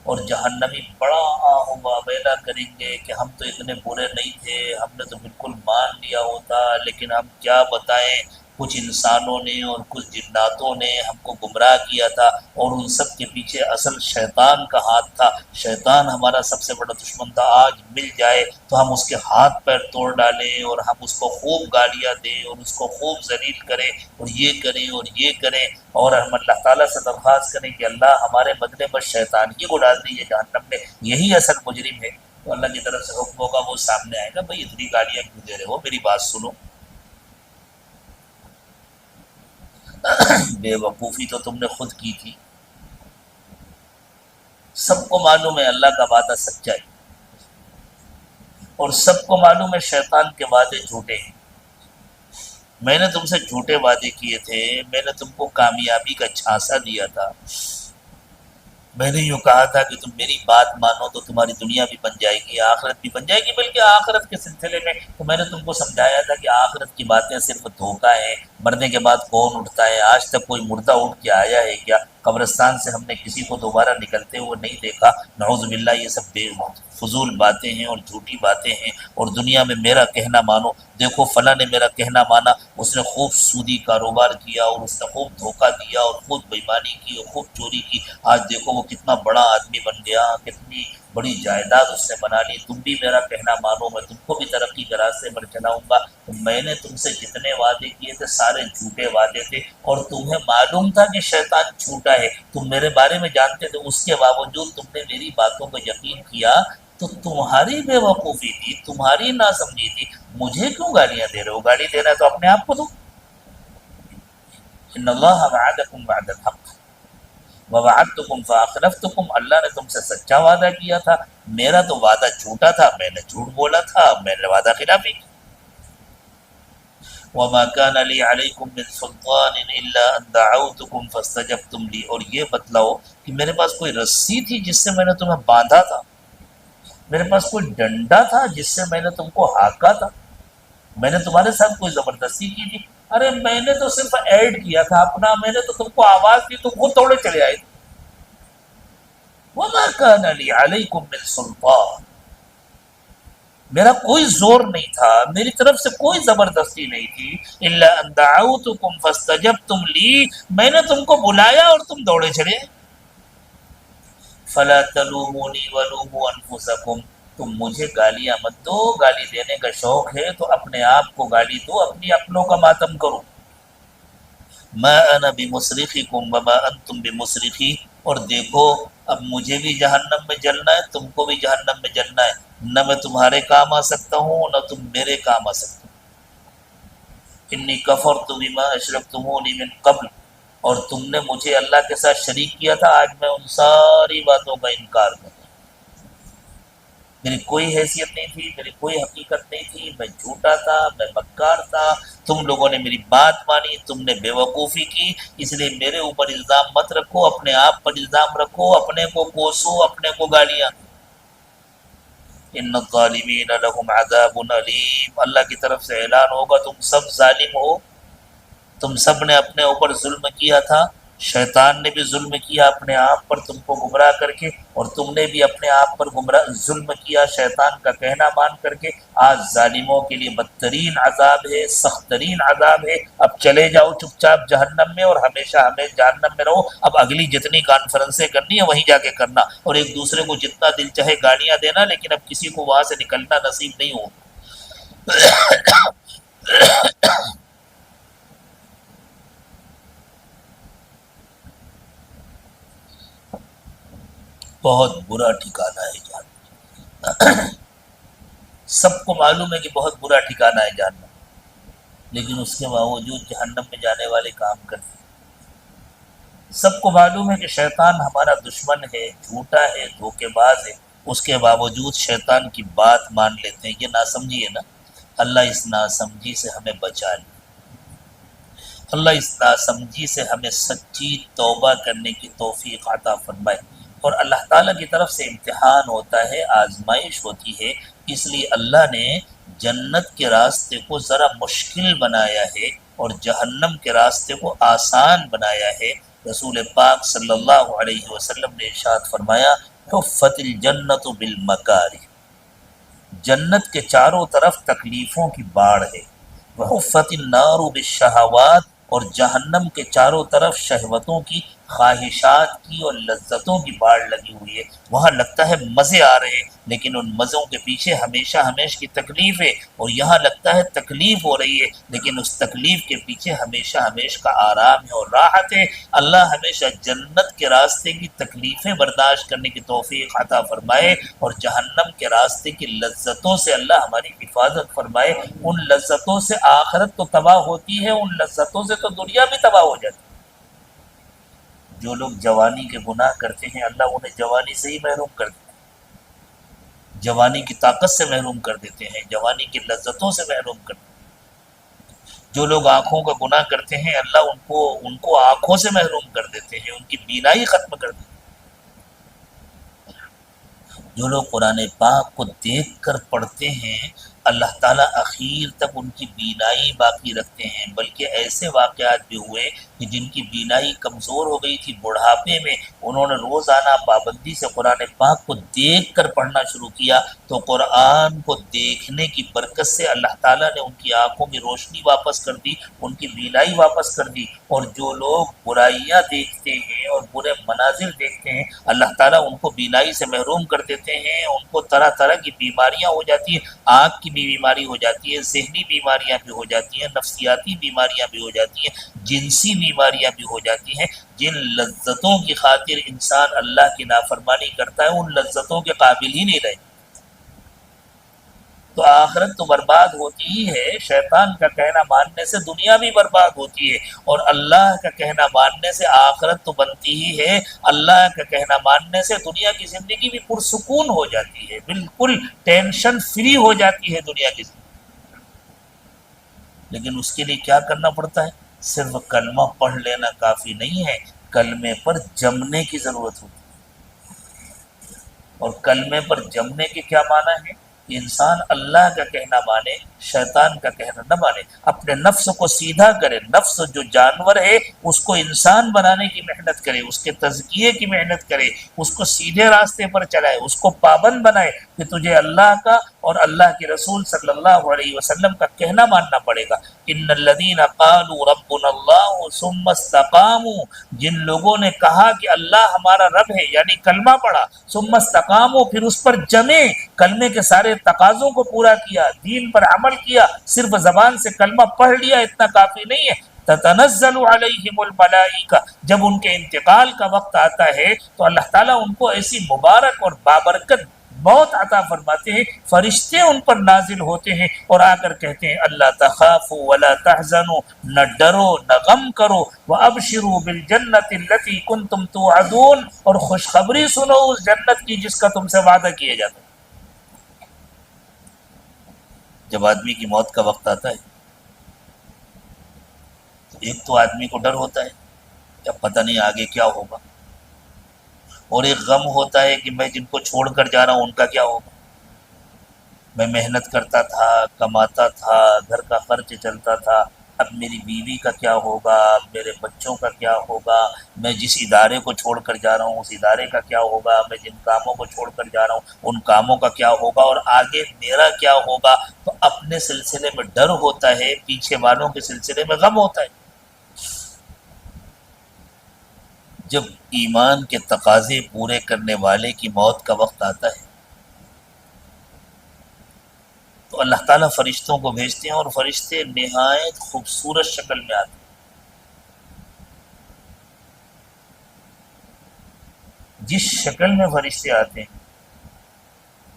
اور جہنمی بڑا آہ و بیلا کریں گے کہ ہم تو اتنے برے نہیں تھے، ہم نے تو بالکل مان لیا ہوتا، لیکن ہم کیا بتائیں کچھ انسانوں نے اور کچھ جناتوں نے ہم کو گمراہ کیا تھا، اور ان سب کے پیچھے اصل شیطان کا ہاتھ تھا۔ شیطان ہمارا سب سے بڑا دشمن تھا۔ آج مل جائے تو ہم اس کے ہاتھ پیر توڑ ڈالیں، اور ہم اس کو خوب گالیاں دیں، اور اس کو خوب ذلیل کریں، اور یہ کریں اور یہ کریں، اور ہم اللہ تعالیٰ سے درخواست کریں کہ اللہ ہمارے بدلے پر شیطان ہی کو ڈال دیجیے جہنم میں، یہی اصل مجرم ہے۔ تو اللہ کی طرف سے حکم ہوگا، وہ سامنے آئے گا، بھائی اتنی گالیاں کیوں دے رہے ہو، میری بات سنو۔ بے وقوفی تو تم نے خود کی تھی، سب کو معلوم ہے اللہ کا وعدہ سچا ہے، اور سب کو معلوم ہے شیطان کے وعدے جھوٹے ہیں۔ میں نے تم سے جھوٹے وعدے کیے تھے، میں نے تم کو کامیابی کا جھانسا دیا تھا، میں نے یوں کہا تھا کہ تم میری بات مانو تو تمہاری دنیا بھی بن جائے گی، آخرت بھی بن جائے گی، بلکہ آخرت کے سلسلے میں تو میں نے تم کو سمجھایا تھا کہ آخرت کی باتیں صرف دھوکہ ہے، مرنے کے بعد کون اٹھتا ہے، آج تک کوئی مردہ اٹھ کے آیا ہے کیا؟ قبرستان سے ہم نے کسی کو دوبارہ نکلتے ہوئے نہیں دیکھا، نعوذ باللہ، یہ سب بے فضول باتیں ہیں اور جھوٹی باتیں ہیں، اور دنیا میں میرا کہنا مانو، دیکھو فلاں نے میرا کہنا مانا، اس نے خوب سودی کاروبار کیا، اور اس نے خوب دھوکہ دیا، اور خوب بےایمانی کی، اور خوب چوری کی، آج دیکھو وہ کتنا بڑا آدمی بن گیا، کتنی بڑی جائیداد اس نے بنا لی، تم بھی میرا کہنا مانو، میں تم کو بھی ترقی کے راستے پر چلاؤں گا۔ تو میں نے تم سے جتنے وعدے کیے تھے سارے جھوٹے وعدے تھے، اور تمہیں معلوم تھا کہ شیطان جھوٹا ہے، تم میرے بارے میں جانتے تھے، اس کے باوجود تم نے میری باتوں کو یقین کیا، تو تمہاری بے وقوفی تھی، تمہاری ناسمجھی تھی، مجھے کیوں گالیاں دے رہے ہو؟ گالی دینا ہے تو اپنے آپ کو دو۔ ان اللہ وعدکم وعد الحق ووعدتکم فاخلفتکم، اللہ نے تم سے سچا وعدہ کیا تھا، میرا تو وعدہ جھوٹا تھا، میں نے جھوٹ بولا تھا، میں نے وعدہ خلافی کی۔ وما كان لي عليكم من سلطان الا ان دعوتكم فاستجبتم لي، اور یہ بتلاؤ کہ میرے پاس کوئی رسی تھی جس سے میں نے تمہیں باندھا تھا، میرے پاس کوئی ڈنڈا تھا جس سے میں نے تم کو ہانکا تھا، میں نے تمہارے ساتھ کوئی زبردستی کی تھی؟ ارے میں نے تو صرف ایڈ کیا تھا اپنا، میں نے تو تم کو آواز دی، تم خود دوڑے چلے آئے۔ وما كان لي عليكم من سلطان، میرا کوئی زور نہیں تھا، میری طرف سے کوئی زبردستی نہیں تھی، الا ان دعوتکم فاستجبتم لی، میں نے تم کو بلایا اور تم دوڑے چلے۔ فلا تلومونی ولوموا انفسکم، تم مجھے گالیاں مت دو، گالی دینے کا شوق ہے تو اپنے آپ کو گالی دو، اپنی عقلوں کا ماتم کرو۔ ما انا بمصرخکم وما انتم بمصرخی، اور دیکھو اب مجھے بھی جہنم میں جلنا ہے، تم کو بھی جہنم میں جلنا ہے، نہ میں تمہارے کام آ سکتا ہوں نہ تم میرے کام آ سکتے ہو۔ انی کفرت بما اشرکتمونی من قبل، اور تم نے مجھے اللہ کے ساتھ شریک کیا تھا، آج میں ان ساری باتوں کا انکار کروں، میری کوئی حیثیت نہیں تھی، میری کوئی حقیقت نہیں تھی، میں جھوٹا تھا، میں مکار تھا، تم لوگوں نے میری بات مانی، تم نے بے وقوفی کی، اس لیے میرے اوپر الزام مت رکھو، اپنے آپ پر الزام رکھو، اپنے کو کوسو، اپنے کو گالیاں۔ ان الظالمین لهم عذاب علیم، اللہ کی طرف سے اعلان ہوگا تم سب ظالم ہو، تم سب نے اپنے اوپر ظلم کیا تھا، شیطان نے بھی ظلم کیا اپنے آپ پر تم کو گمراہ کر کے، اور تم نے بھی اپنے آپ پر گمراہ ظلم کیا شیطان کا کہنا مان کر کے۔ آج ظالموں کے لیے بدترین عذاب ہے، سخت ترین عذاب ہے، اب چلے جاؤ چپ چاپ جہنم میں، اور ہمیشہ ہمیں جہنم میں رہو، اب اگلی جتنی کانفرنسیں کرنی ہے وہیں جا کے کرنا، اور ایک دوسرے کو جتنا دل چاہے گالیاں دینا، لیکن اب کسی کو وہاں سے نکلنا نصیب نہیں ہو۔ بہت برا ٹھکانہ ہے جہنم، سب کو معلوم ہے کہ بہت برا ٹھکانہ ہے جہنم، لیکن اس کے باوجود جہنم میں جانے والے کام کرتے ہیں۔ سب کو معلوم ہے کہ شیطان ہمارا دشمن ہے، جھوٹا ہے، دھوکے باز ہے، اس کے باوجود شیطان کی بات مان لیتے ہیں، یہ ناسمجھی ہے نا۔ اللہ اس ناسمجھی سے ہمیں بچا لے، اللہ اس ناسمجھی سے ہمیں سچی توبہ کرنے کی توفیق عطا فرمائے، اور اللہ تعالیٰ کی طرف سے امتحان ہوتا ہے، آزمائش ہوتی ہے، اس لیے اللہ نے جنت کے راستے کو ذرا مشکل بنایا ہے اور جہنم کے راستے کو آسان بنایا ہے۔ رسول پاک صلی اللہ علیہ وسلم نے ارشاد فرمایا، حفت الجنت بالمکارہ، جنت کے چاروں طرف تکلیفوں کی باڑ ہے، وحفت النار بالشہوات، اور جہنم کے چاروں طرف شہوتوں کی، خواہشات کی اور لذتوں کی باڑ لگی ہوئی ہے۔ وہاں لگتا ہے مزے آ رہے ہیں، لیکن ان مزوں کے پیچھے ہمیشہ ہمیش کی تکلیف ہے، اور یہاں لگتا ہے تکلیف ہو رہی ہے، لیکن اس تکلیف کے پیچھے ہمیشہ ہمیش کا آرام ہے اور راحت ہے۔ اللہ ہمیشہ جنت کے راستے کی تکلیفیں برداشت کرنے کی توفیق عطا فرمائے، اور جہنم کے راستے کی لذتوں سے اللہ ہماری حفاظت فرمائے۔ ان لذتوں سے آخرت تو تباہ ہوتی ہے، ان لذتوں سے تو دنیا بھی تباہ ہو جاتی ہے۔ جو لوگ جوانی کے گناہ کرتے ہیں اللہ انہیں جوانی سے ہی محروم کر دیتے ہیں، جوانی کی طاقت سے محروم کر دیتے ہیں، جوانی کی لذتوں سے محروم کر دیتے ہیں۔ جو لوگ آنکھوں کا گناہ کرتے ہیں اللہ ان کو آنکھوں سے محروم کر دیتے ہیں، ان کی بینائی ختم کر دیتے ہیں۔ جو لوگ قرآن پاک کو دیکھ کر پڑھتے ہیں اللہ تعالیٰ اخیر تک ان کی بینائی باقی رکھتے ہیں، بلکہ ایسے واقعات بھی ہوئے کہ جن کی بینائی کمزور ہو گئی تھی بڑھاپے میں، انہوں نے روزانہ پابندی سے قرآن پاک کو دیکھ کر پڑھنا شروع کیا، تو قرآن کو دیکھنے کی برکت سے اللہ تعالیٰ نے ان کی آنکھوں کی روشنی واپس کر دی، ان کی بینائی واپس کر دی۔ اور جو لوگ برائیاں دیکھتے ہیں اور برے مناظر دیکھتے ہیں اللہ تعالیٰ ان کو بینائی سے محروم کر دیتے ہیں، ان کو طرح طرح کی بیماریاں ہو جاتی ہیں، آنکھ کی بھی بیماری ہو جاتی ہے، ذہنی بیماریاں بھی ہو جاتی ہیں، نفسیاتی بیماریاں بھی ہو جاتی ہیں، جنسی بیماریاں بھی ہو جاتی ہیں۔ جن لذتوں کی خاطر انسان اللہ کی نافرمانی کرتا ہے ان لذتوں کے قابل ہی نہیں رہے، تو آخرت تو برباد ہوتی ہی ہے۔ شیطان کا کہنا ماننے سے دنیا بھی برباد ہوتی ہے، اور اللہ کا کہنا ماننے سے آخرت تو بنتی ہی ہے۔ اللہ کا کہنا ماننے سے دنیا کی زندگی بھی پرسکون ہو جاتی ہے، بالکل ٹینشن فری ہو جاتی ہے دنیا کی زندگی۔ لیکن اس کے لیے کیا کرنا پڑتا ہے؟ صرف کلمہ پڑھ لینا کافی نہیں ہے، کلمے پر جمنے کی ضرورت ہوتی ہے۔ اور کلمے پر جمنے کے کیا معنی ہے؟ کہ انسان اللہ کا کہنا مانے، شیطان کا کہنا نہ مانے، اپنے نفس کو سیدھا کرے، نفس جو جانور ہے اس کو انسان بنانے کی محنت کرے، اس کے تزکیے کی محنت کرے، اس کو سیدھے راستے پر چلائے، اس کو پابند بنائے کہ تجھے اللہ کا اور اللہ کے رسول صلی اللہ علیہ وسلم کا کہنا ماننا پڑے گا۔ ان الذین قالوا ربنا اللہ ثم استقاموا، جن لوگوں نے کہا کہ اللہ ہمارا رب ہے، یعنی کلمہ پڑھا، ثم استقاموا، پھر اس پر جمے، کلمے کے سارے تقاضوں کو پورا کیا، دین پر عمل کیا، صرف زبان سے کلمہ پڑھ لیا اتنا کافی نہیں ہے۔ تتنزل علیہم الملائکہ، جب ان کے انتقال کا وقت آتا ہے تو اللہ تعالیٰ ان کو ایسی مبارک اور بابرکت موت عطا فرماتے ہیں، فرشتے ان پر نازل ہوتے ہیں اور آ کر کہتے ہیں اللہ تخافوا ولا تحزنوا، نہ ڈرو نہ غم کرو، وابشروا بالجنۃ التي كنتم توعدون، اور خوشخبری سنو اس جنت کی جس کا تم سے وعدہ کیا جاتا ہے۔ جب آدمی کی موت کا وقت آتا ہے تو ایک تو آدمی کو ڈر ہوتا ہے کہ اب پتہ نہیں آگے کیا ہوگا، اور ایک غم ہوتا ہے کہ میں جن کو چھوڑ کر جا رہا ہوں ان کا کیا ہوگا۔ میں محنت کرتا تھا، کماتا تھا، گھر کا خرچ چلتا تھا، اب میری بیوی کا کیا ہوگا، میرے بچوں کا کیا ہوگا، میں جس ادارے کو چھوڑ کر جا رہا ہوں اس ادارے کا کیا ہوگا، میں جن کاموں کو چھوڑ کر جا رہا ہوں ان کاموں کا کیا ہوگا، اور آگے میرا کیا ہوگا۔ تو اپنے سلسلے میں ڈر ہوتا ہے، پیچھے والوں کے سلسلے میں غم ہوتا ہے۔ جب ایمان کے تقاضے پورے کرنے والے کی موت کا وقت آتا ہے تو اللہ تعالیٰ فرشتوں کو بھیجتے ہیں، اور فرشتے نہایت خوبصورت شکل میں آتے ہیں۔ جس شکل میں فرشتے آتے ہیں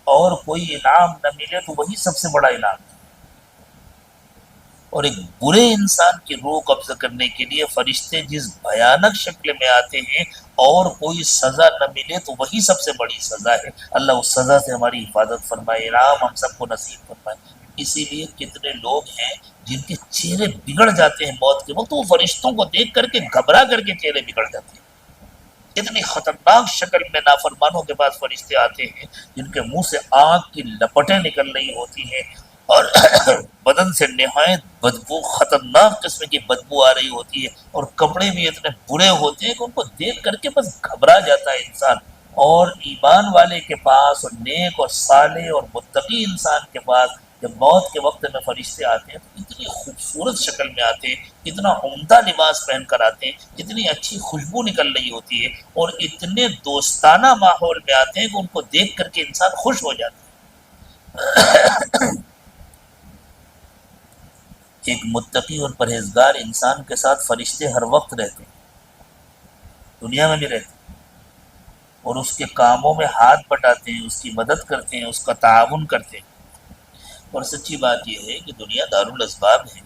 اور کوئی انعام نہ ملے تو وہی سب سے بڑا انعام ہے۔ اور ایک برے انسان کی روح قبض کرنے کے لیے فرشتے جس بھیانک شکل میں آتے ہیں اور کوئی سزا نہ ملے تو وہی سب سے بڑی سزا ہے۔ اللہ اس سزا سے ہماری حفاظت فرمائے، انعام ہم سب کو نصیب فرمائے۔ اسی لیے کتنے لوگ ہیں جن کے چہرے بگڑ جاتے ہیں موت کے وقت، وہ فرشتوں کو دیکھ کر کے گھبرا کر کے چہرے بگڑ جاتے ہیں۔ اتنی خطرناک شکل میں نافرمانوں کے پاس فرشتے آتے ہیں جن کے منہ سے آگ کی لپٹیں نکل رہی ہوتی ہیں اور بدن سے نہایت بدبو، خطرناک قسم کی بدبو آ رہی ہوتی ہے، اور کپڑے بھی اتنے برے ہوتے ہیں کہ ان کو دیکھ کر کے بس گھبرا جاتا ہے انسان۔ اور ایمان والے کے پاس اور نیک اور صالح اور متقی انسان کے پاس جب موت کے وقت میں فرشتے آتے ہیں تو اتنی خوبصورت شکل میں آتے ہیں، اتنا عمدہ لباس پہن کر آتے ہیں، اتنی اچھی خوشبو نکل رہی ہوتی ہے، اور اتنے دوستانہ ماحول میں آتے ہیں کہ ان کو دیکھ کر کے انسان خوش ہو جاتا ہے۔ ایک متقی اور پرہیزگار انسان کے ساتھ فرشتے ہر وقت رہتے ہیں، دنیا میں بھی رہتے ہیں، اور اس کے کاموں میں ہاتھ بٹاتے ہیں، اس کی مدد کرتے ہیں، اس کا تعاون کرتے ہیں۔ اور سچی بات یہ ہے کہ دنیا دارالاسباب ہے۔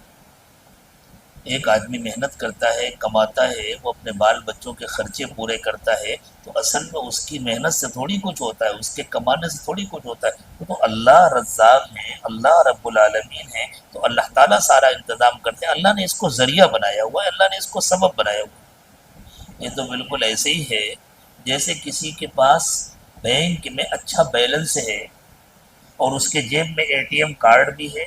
ایک آدمی محنت کرتا ہے، کماتا ہے، وہ اپنے بال بچوں کے خرچے پورے کرتا ہے، تو اصل میں اس کی محنت سے تھوڑی کچھ ہوتا ہے، اس کے کمانے سے تھوڑی کچھ ہوتا ہے، وہ تو اللہ رزاق ہے، اللہ رب العالمین ہے، تو اللہ تعالیٰ سارا انتظام کرتے ہیں۔ اللہ نے اس کو ذریعہ بنایا ہوا ہے، اللہ نے اس کو سبب بنایا ہوا ہے۔ یہ تو بالکل ایسے ہی ہے جیسے کسی کے پاس بینک میں اچھا بیلنس ہے اور اس کے جیب میں اے ٹی ایم کارڈ بھی ہے،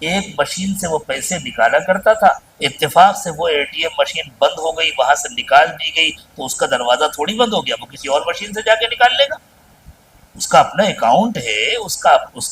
ایک مشین سے وہ پیسے نکالا کرتا تھا، اتفاق سے وہ اے ٹی ایم مشین بند ہو گئی، وہاں سے نکال دی گئی، تو اس کا دروازہ تھوڑی بند ہو گیا، وہ کسی اور مشین سے جا کے نکال لے گا۔ اس کا اپنا اکاؤنٹ ہے، اس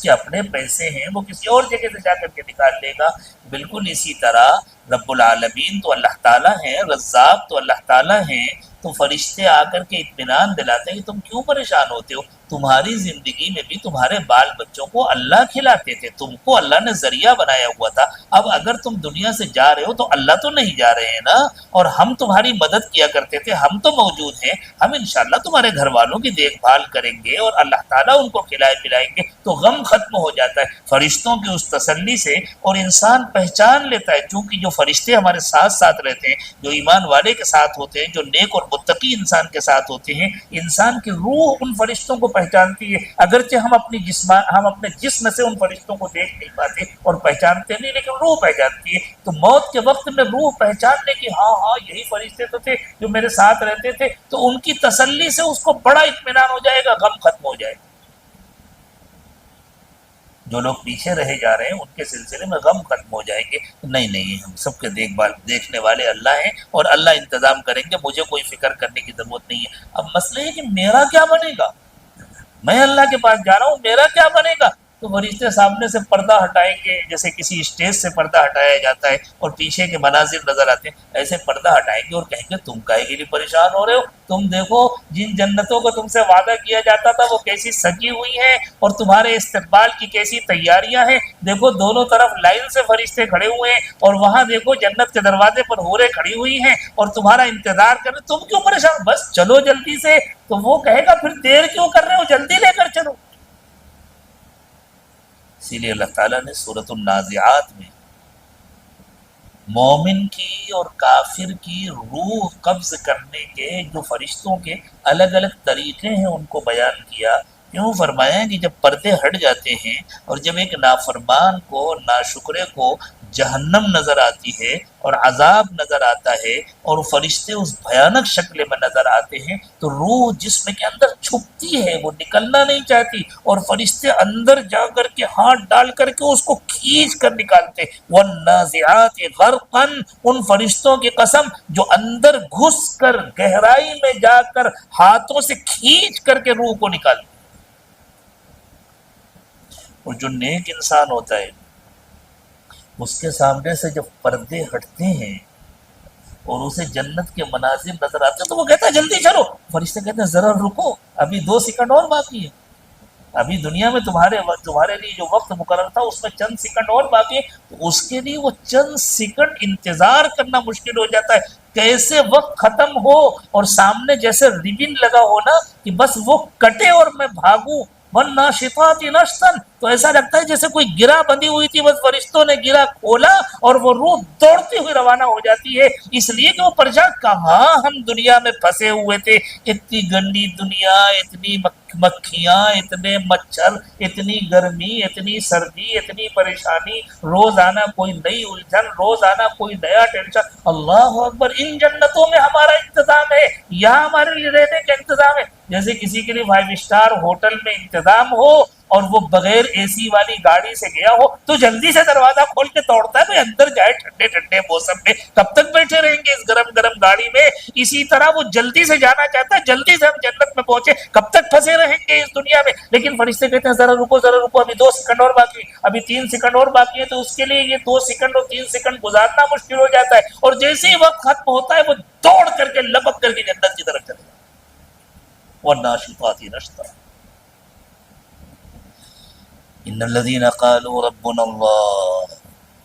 کے اپنے پیسے ہیں، وہ کسی اور جگہ سے جا کر کے نکال لے گا۔ بالکل اسی طرح رب العالمین تو اللہ تعالیٰ ہیں، رزاق تو اللہ تعالیٰ ہیں، تو فرشتے آ کر کے اطمینان دلاتے ہیں کہ تم کیوں پریشان ہوتے ہو، تمہاری زندگی میں بھی تمہارے بال بچوں کو اللہ کھلاتے تھے، تم کو اللہ نے ذریعہ بنایا ہوا تھا، اب اگر تم دنیا سے جا رہے ہو تو اللہ تو نہیں جا رہے ہیں نا، اور ہم تمہاری مدد کیا کرتے تھے، ہم تو موجود ہیں، ہم انشاءاللہ تمہارے گھر والوں کی دیکھ بھال کریں گے اور اللہ تعالیٰ ان کو کھلائے پلائیں گے، تو غم ختم ہو جاتا ہے فرشتوں کی اس تسلی سے، اور انسان پہچان لیتا ہے، چونکہ جو فرشتے ہمارے ساتھ ساتھ رہتے ہیں، جو ایمان والے کے ساتھ ہوتے ہیں، جو نیک اور متقی انسان کے ساتھ ہوتے ہیں، انسان کی روح ان فرشتوں کو پہچانتی ہے، اگرچہ ہم اپنے جسم سے ان فرشتوں کو دیکھ نہیں پاتے اور پہچانتے نہیں، لیکن روح پہچانتی ہے۔ تو موت کے وقت میں روح پہچاننے کی ہاں یہی فرشتے تو تھے جو میرے ساتھ رہتے تھے، تو ان کی تسلی سے اس کو بڑا اطمینان ہو جائے گا، غم ختم ہو جائے گا۔ جو لوگ پیچھے رہے جا رہے ہیں ان کے سلسلے میں غم ختم ہو جائیں گے، نہیں ہم سب کے دیکھنے والے اللہ ہیں اور اللہ انتظام کریں گے، مجھے کوئی فکر کرنے کی ضرورت نہیں ہے۔ اب مسئلہ ہے کہ میرا کیا بنے گا، میں اللہ کے پاس جا رہا ہوں، میرا کیا بنے گا؟ تو فرشتے سامنے سے پردہ ہٹائیں گے، جیسے کسی اسٹیج سے پردہ ہٹایا جاتا ہے اور پیچھے کے مناظر نظر آتے ہیں، ایسے پردہ ہٹائیں گے اور کہیں گے تم کاہے کے لیے پریشان ہو رہے ہو، تم دیکھو جن جنتوں کو تم سے وعدہ کیا جاتا تھا وہ کیسی سجی ہوئی ہیں، اور تمہارے استقبال کی کیسی تیاریاں ہیں، دیکھو دونوں طرف لائن سے فرشتے کھڑے ہوئے ہیں، اور وہاں دیکھو جنت کے دروازے پر حوریں کھڑی ہوئی ہیں اور تمہارا انتظار کر رہے، تم کیوں پریشان، بس چلو جلدی سے۔ تو وہ کہے گا پھر دیر کیوں کر رہے ہو، جلدی لے کر چلو۔ اسی لیے اللہ تعالیٰ نے سورۃ النازعات میں مومن کی اور کافر کی روح قبض کرنے کے جو فرشتوں کے الگ الگ طریقے ہیں ان کو بیان کیا، کیوں فرمایا کہ جب پردے ہٹ جاتے ہیں اور جب ایک نافرمان کو، ناشکرے کو جہنم نظر آتی ہے اور عذاب نظر آتا ہے اور فرشتے اس بھیانک شکل میں نظر آتے ہیں، تو روح جسم کے اندر چھپتی ہے، وہ نکلنا نہیں چاہتی، اور فرشتے اندر جا کر کے ہاتھ ڈال کر کے اس کو کھینچ کر نکالتے۔ والنازعات غرقا، ان فرشتوں کی قسم جو اندر گھس کر گہرائی میں جا کر ہاتھوں سے کھینچ کر کے روح کو نکالتے۔ اور جو نیک انسان ہوتا ہے اس کے سامنے سے جب پردے ہٹتے ہیں اور اسے جنت کے مناظر نظر آتے ہیں تو وہ کہتا ہے جلدی چلو، فرشتے کہتے ہیں ذرا رکو، ابھی 2 سیکنڈ اور باقی ہے، ابھی دنیا میں تمہارے لیے جو وقت مقرر تھا اس میں چند سیکنڈ اور باقی ہے، تو اس کے لیے وہ چند سیکنڈ انتظار کرنا مشکل ہو جاتا ہے، کیسے وقت ختم ہو اور سامنے جیسے ریبن لگا ہو نا کہ بس وہ کٹے اور میں بھاگوں۔ والناشطات نشطا، تو ایسا لگتا ہے جیسے کوئی گرہ بندھی ہوئی تھی، بس فرشتوں نے گرہ کھولا اور وہ روح دوڑتی ہوئی روانہ ہو جاتی ہے، اس لیے کہ وہ پریشان، کہاں ہم دنیا میں پھنسے ہوئے تھے، اتنی گندی دنیا، اتنی مکھیاں، اتنے مچھر، اتنی گرمی، اتنی سردی، اتنی پریشانی، روزانہ کوئی نئی الجھن، روزانہ کوئی نیا ٹینشن۔ اللہ اکبر، ان جنتوں میں ہمارا انتظام ہے، یہاں ہمارے لیے رہنے کا انتظام ہے، جیسے کسی کے لیے 5 اسٹار ہوٹل میں انتظام ہو اور وہ بغیر اے سی والی گاڑی سے گیا ہو تو جلدی سے دروازہ کھول کے دوڑتا ہے بھائی اندر جائے ٹھنڈے ٹھنڈے موسم میں، کب تک بیٹھے رہیں گے اس گرم گرم گاڑی میں؟ اسی طرح وہ جلدی سے جانا چاہتا ہے، جلدی سے ہم جنت میں پہنچے، کب تک پھنسے رہیں گے اس دنیا میں؟ لیکن فرشتے کہتے ہیں ذرا رکو ذرا رکو، ابھی 2 سیکنڈ اور باقی، ابھی 3 سیکنڈ اور باقی ہے، تو اس کے لیے یہ 2 سیکنڈ اور 3 سیکنڈ گزارنا مشکل ہو جاتا ہے، اور جیسے ہی وقت ختم ہوتا ہے وہ دوڑ کر کے لپک کر کے جنت کی طرف چلے جاتا ہے۔ والناشطات نشطا ان الذين قالوا ربنا اللہ،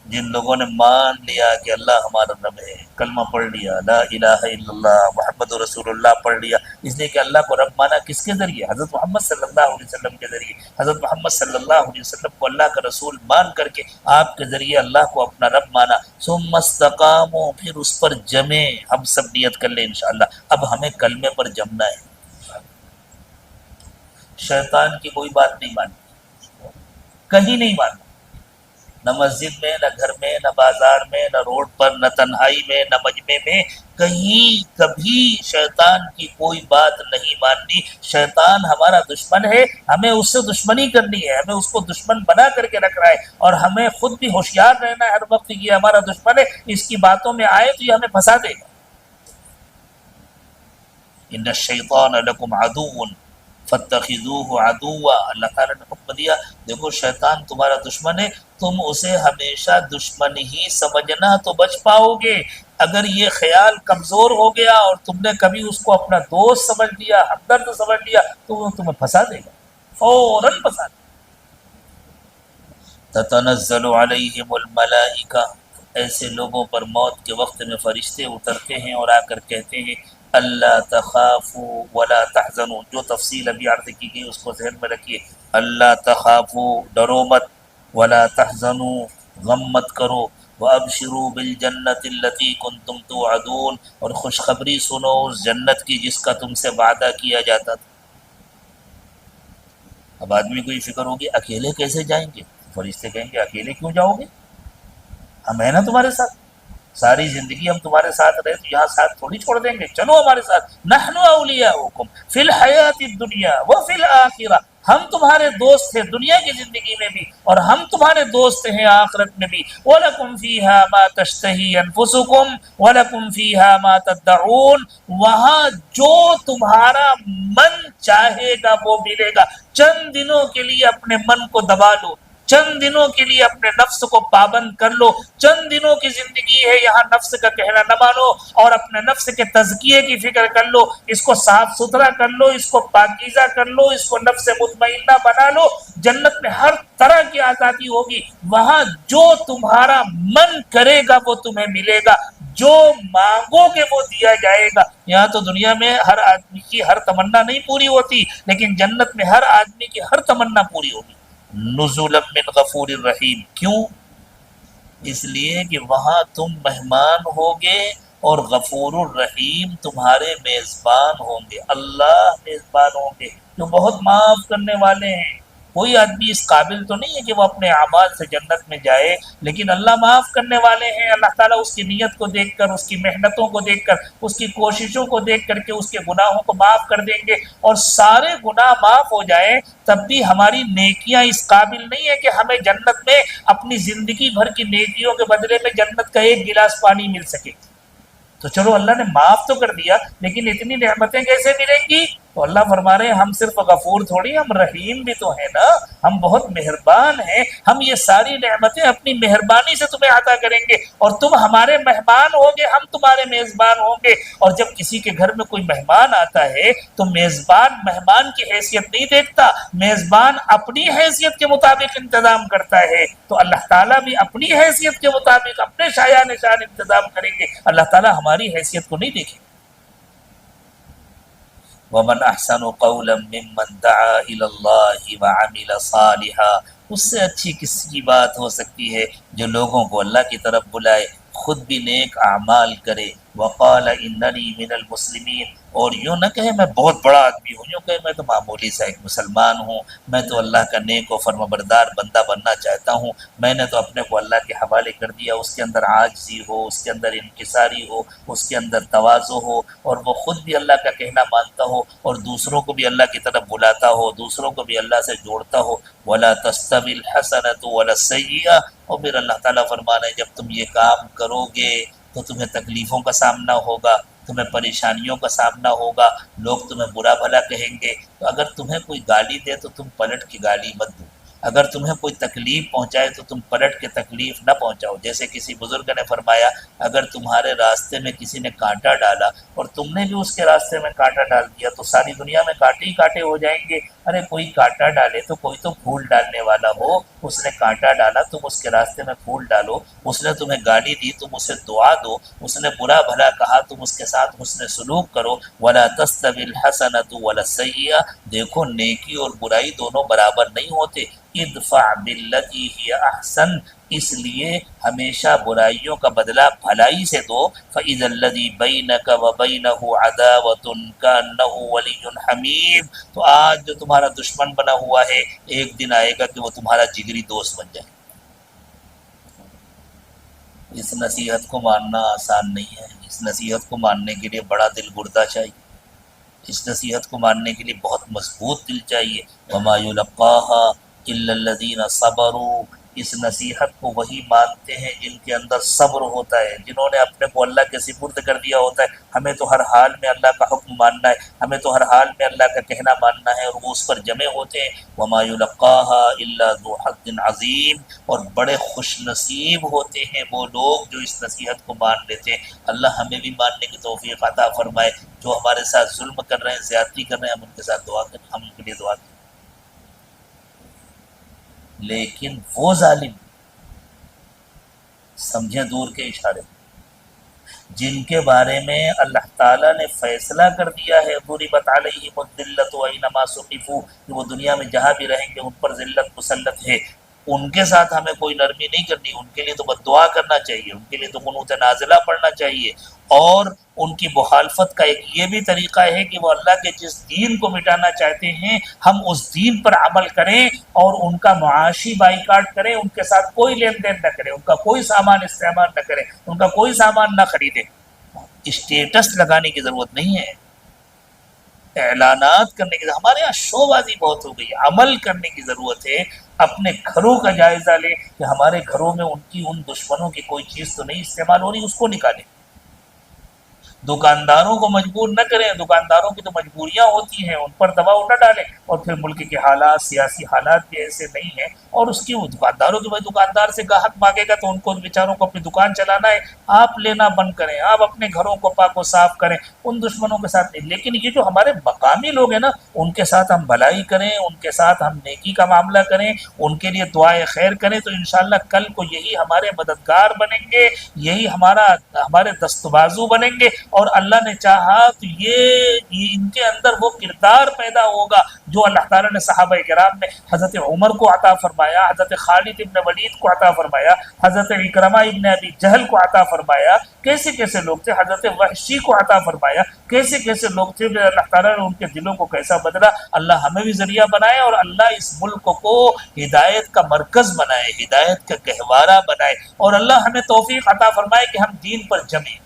جن لوگوں نے مان لیا کہ اللہ ہمارا رب ہے، کلمہ پڑھ لیا، لا الہ الا اللہ محمد رسول اللہ پڑھ لیا، اس لیے کہ اللہ کو رب مانا کس کے ذریعے؟ حضرت محمد صلی اللہ علیہ وسلم کے ذریعے۔ حضرت محمد صلی اللہ علیہ وسلم کو اللہ کا رسول مان کر کے آپ کے ذریعے اللہ کو اپنا رب مانا، ثم استقاموا، پھر اس پر جمے۔ ہم سب نیت کر لیں انشاءاللہ، اب ہمیں کلمے پر جمنا ہے، شیطان کی کوئی بات نہیں ماننی، کہیں نہیں ماننا، نہ مسجد میں، نہ گھر میں، نہ بازار میں، نہ روڈ پر، نہ تنہائی میں، نہ مجمع میں، کہیں کبھی شیطان کی کوئی بات نہیں ماننی۔ شیطان ہمارا دشمن ہے، ہمیں اس سے دشمنی کرنی ہے، ہمیں اس کو دشمن بنا کر کے رکھ رہا ہے، اور ہمیں خود بھی ہوشیار رہنا ہے ہر وقت کہ یہ ہمارا دشمن ہے، اس کی باتوں میں آئے تو یہ ہمیں پھنسا دے گا۔ ان الشیطان لکم عدو فاتخذوه عدوا، اللہ تعالیٰ نے حکم دیا دیکھو شیطان تمہارا دشمن ہے، تم اسے ہمیشہ دشمن ہی سمجھنا تو بچ پاؤ گے۔ اگر یہ خیال کمزور ہو گیا اور تم نے کبھی اس کو اپنا دوست سمجھ لیا، ہمدرد سمجھ لیا، تو وہ تمہیں پھنسا دے گا، فوراً پھنسا دے گا۔ تتنزل علیہم الملائکہ، ایسے لوگوں پر موت کے وقت میں فرشتے اترتے ہیں اور آ کر کہتے ہیں اللہ تخافوا ولا تحزنوا، جو تفصیل ابھی عرض کی گئی اس کو ذہن میں رکھیے، اللہ تخافوا، ڈرو مت، ولا تحزنوا، غم مت کرو، وابشروا بالجنت التي كنتم توعدون، اور خوشخبری سنو اس جنت کی جس کا تم سے وعدہ کیا جاتا تھا۔ اب آدمی کو یہ فکر ہوگی اکیلے کیسے جائیں گے؟ فرشتے کہیں گے اکیلے کیوں جاؤ گے؟ ہم ہیں نا تمہارے ساتھ، ساری زندگی ہم تمہارے ساتھ رہے تو یہاں ساتھ تھوڑی چھوڑ دیں گے، چلو ہمارے ساتھ، نحن اولیاؤکم فی الحیات الدنیا وفی الآخرہ، ہم تمہارے دوست ہیں دنیا کی زندگی میں بھی، اور ہم تمہارے دوست ہیں آخرت میں بھی۔ وَلَكُمْ فِيهَا مَا تَشْتَهِي أَنفُسُكُمْ وَلَكُمْ فِيهَا مَا تَدَّعُونَ، وہاں جو تمہارا من چاہے گا وہ ملے گا۔ چند دنوں کے لیے اپنے من کو دبا لو، چند دنوں کے لیے اپنے نفس کو پابند کر لو، چند دنوں کی زندگی ہے، یہاں نفس کا کہنا نہ مانو، اور اپنے نفس کے تزکیے کی فکر کر لو، اس کو صاف ستھرا کر لو، اس کو پاکیزہ کر لو، اس کو نفس مطمئنہ بنا لو۔ جنت میں ہر طرح کی آزادی ہوگی، وہاں جو تمہارا من کرے گا وہ تمہیں ملے گا، جو مانگو گے وہ دیا جائے گا۔ یہاں تو دنیا میں ہر آدمی کی ہر تمنا نہیں پوری ہوتی، لیکن جنت میں ہر آدمی کی ہر تمنا پوری ہوگی۔ نزلا من غفور الرحیم، کیوں؟ اس لیے کہ وہاں تم مہمان ہوگے اور غفور الرحیم تمہارے میزبان ہوں گے، اللہ میزبان ہوں گے جو بہت معاف کرنے والے ہیں۔ کوئی آدمی اس قابل تو نہیں ہے کہ وہ اپنے اعمال سے جنت میں جائے، لیکن اللہ معاف کرنے والے ہیں۔ اللہ تعالیٰ اس کی نیت کو دیکھ کر، اس کی محنتوں کو دیکھ کر، اس کی کوششوں کو دیکھ کر کے اس کے گناہوں کو معاف کر دیں گے، اور سارے گناہ معاف ہو جائیں تب بھی ہماری نیکیاں اس قابل نہیں ہے کہ ہمیں جنت میں اپنی زندگی بھر کی نیکیوں کے بدلے میں جنت کا ایک گلاس پانی مل سکے۔ تو چلو اللہ نے معاف تو کر دیا، لیکن اتنی نعمتیں کیسے ملیں گی؟ تو اللہ فرما رہے ہیں ہم صرف غفور تھوڑی، ہم رحیم بھی تو ہیں نا، ہم بہت مہربان ہیں، ہم یہ ساری نعمتیں اپنی مہربانی سے تمہیں عطا کریں گے، اور تم ہمارے مہمان ہوں گے، ہم تمہارے میزبان ہوں گے۔ اور جب کسی کے گھر میں کوئی مہمان آتا ہے تو میزبان مہمان کی حیثیت نہیں دیکھتا، میزبان اپنی حیثیت کے مطابق انتظام کرتا ہے، تو اللہ تعالیٰ بھی اپنی حیثیت کے مطابق اپنے شایان نشان انتظام کریں گے، اللہ تعالیٰ ہماری حیثیت کو نہیں دیکھیں۔ وَمَنْ أَحْسَنُ قَوْلًا مِّمَّنْ دَعَا إِلَى اللَّهِ وَعَمِلَ صَالِحًا، اس سے اچھی کس کی بات ہو سکتی ہے جو لوگوں کو اللہ کی طرف بلائے، خود بھی نیک اعمال کرے، وقال اننی من المسلمین، اور یوں نہ کہے میں بہت بڑا آدمی ہوں، یوں کہے میں تو معمولی سا ایک مسلمان ہوں، میں تو اللہ کا نیک و فرمانبردار بندہ بننا چاہتا ہوں، میں نے تو اپنے کو اللہ کے حوالے کر دیا۔ اس کے اندر عاجزی ہو، اس کے اندر انکساری ہو، اس کے اندر تواضع ہو، اور وہ خود بھی اللہ کا کہنا مانتا ہو اور دوسروں کو بھی اللہ کی طرف بلاتا ہو، دوسروں کو بھی اللہ سے جوڑتا ہو۔ وَلَا تَسْتَوِي الْحَسَنَةُ وَلَا السَّيِّئَةُ، اور پھر اللہ تعالیٰ فرمانا ہے جب تم یہ کام کرو گے تو تمہیں تکلیفوں کا سامنا ہوگا، تمہیں پریشانیوں کا سامنا ہوگا، لوگ تمہیں برا بھلا کہیں گے۔ تو اگر تمہیں کوئی گالی دے تو تم پلٹ کی گالی مت دو، اگر تمہیں کوئی تکلیف پہنچائے تو تم پلٹ کے تکلیف نہ پہنچاؤ۔ جیسے کسی بزرگ نے فرمایا اگر تمہارے راستے میں کسی نے کانٹا ڈالا اور تم نے بھی اس کے راستے میں کانٹا ڈال دیا تو ساری دنیا میں کانٹے ہی کانٹے ہو جائیں گے۔ ارے کوئی کانٹا ڈالے تو کوئی تو پھول ڈالنے والا ہو، اس نے کانٹا ڈالا تم اس کے راستے میں پھول ڈالو، اس نے تمہیں گالی دی تم اسے دعا دو، اس نے برا بھلا کہا تم اس کے ساتھ حسن سلوک کرو۔ وَلَا تَسْتَوِي الْحَسَنَةُ وَلَا السَّيِّئَةُ، دیکھو نیکی اور برائی دونوں برابر نہیں ہوتے۔ ادفع باللتی ہی احسن، اس لیے ہمیشہ برائیوں کا بدلہ بھلائی سے دو۔ فَإِذَا الَّذِي بَيْنَكَ وَبَيْنَهُ عَدَاوَةٌ كَأَنَّهُ وَلِيٌّ حَمِيمٌ، تو آج جو تمہارا دشمن بنا ہوا ہے ایک دن آئے گا کہ وہ تمہارا جگری دوست بن جائے۔ اس نصیحت کو ماننا آسان نہیں ہے، اس نصیحت کو ماننے کے لیے بڑا دل گردہ چاہیے، اس نصیحت کو ماننے کے لیے بہت مضبوط دل چاہیے۔ وما یلقاها الا الذین صبروا، اس نصیحت کو وہی مانتے ہیں جن کے اندر صبر ہوتا ہے، جنہوں نے اپنے کو اللہ کے سپرد کر دیا ہوتا ہے۔ ہمیں تو ہر حال میں اللہ کا حکم ماننا ہے، ہمیں تو ہر حال میں اللہ کا کہنا ماننا ہے، اور وہ اس پر جمے ہوتے ہیں۔ وما یلقاها الا ذو حظ عظیم، اور بڑے خوش نصیب ہوتے ہیں وہ لوگ جو اس نصیحت کو مان لیتے ہیں۔ اللہ ہمیں بھی ماننے کی توفیق عطا فرمائے۔ جو ہمارے ساتھ ظلم کر رہے ہیں، زیادتی کر رہے ہیں، ہم ان کے ساتھ دعا کریں، ہم ان کے لیے دعا کریں۔ لیکن وہ ظالم، سمجھیں دور کے اشارے، جن کے بارے میں اللہ تعالیٰ نے فیصلہ کر دیا ہے ضربت علیہم الذلۃ اینما ثقفوا، کہ وہ دنیا میں جہاں بھی رہیں گے ان پر ذلت مسلط ہے، ان کے ساتھ ہمیں کوئی نرمی نہیں کرنی، ان کے لیے تو بد دعا کرنا چاہیے، ان کے لیے تو قنوت نازلہ پڑھنا چاہیے۔ اور ان کی مخالفت کا ایک یہ بھی طریقہ ہے کہ وہ اللہ کے جس دین کو مٹانا چاہتے ہیں ہم اس دین پر عمل کریں اور ان کا معاشی بائیکاٹ کریں، ان کے ساتھ کوئی لین دین نہ کریں، ان کا کوئی سامان استعمال نہ کریں، ان کا کوئی سامان نہ خریدیں۔ اسٹیٹس لگانے کی ضرورت نہیں ہے، اعلانات کرنے کی، ہمارے یہاں شو بازی بہت ہو گئی، عمل کرنے کی ضرورت ہے۔ اپنے گھروں کا جائزہ لیں کہ ہمارے گھروں میں ان دشمنوں کی کوئی چیز تو نہیں استعمال ہو رہی، اس کو نکالیں۔ دکانداروں کو مجبور نہ کریں، دکانداروں کی تو مجبوریاں ہوتی ہیں، ان پر دباؤ نہ ڈالیں۔ اور پھر ملک کے حالات، سیاسی حالات بھی ایسے نہیں ہیں، اور اس کی وہ دکانداروں کی، بھائی دکاندار سے گاہک مانگے گا تو ان کو بیچاروں کو اپنی دکان چلانا ہے، آپ لینا بند کریں، آپ اپنے گھروں کو پاک و صاف کریں، ان دشمنوں کے ساتھ نہیں۔ لیکن یہ جو ہمارے مقامی لوگ ہیں نا، ان کے ساتھ ہم بھلائی کریں، ان کے ساتھ ہم نیکی کا معاملہ کریں، ان کے لیے دعائے خیر کریں، تو انشاءاللہ کل کو یہی ہمارے مددگار بنیں گے، یہی ہمارے دست بازو بنیں گے۔ اور اللہ نے چاہا تو یہ ان کے اندر وہ کردار پیدا ہوگا جو اللہ تعالیٰ نے صحابہ کرام میں حضرت عمر کو عطا فرمایا، حضرت خالد ابن ولید کو عطا فرمایا، حضرت اکرمہ ابن ابی جہل کو عطا فرمایا، کیسے کیسے لوگ تھے، حضرت وحشی کو عطا فرمایا، کیسے کیسے لوگ تھے، اللہ تعالیٰ نے ان کے دلوں کو کیسا بدلا۔ اللہ ہمیں بھی ذریعہ بنائے اور اللہ اس ملک کو ہدایت کا مرکز بنائے، ہدایت کا گہوارہ بنائے، اور اللہ ہمیں توفیق عطا فرمائے کہ ہم دین پر جمیں،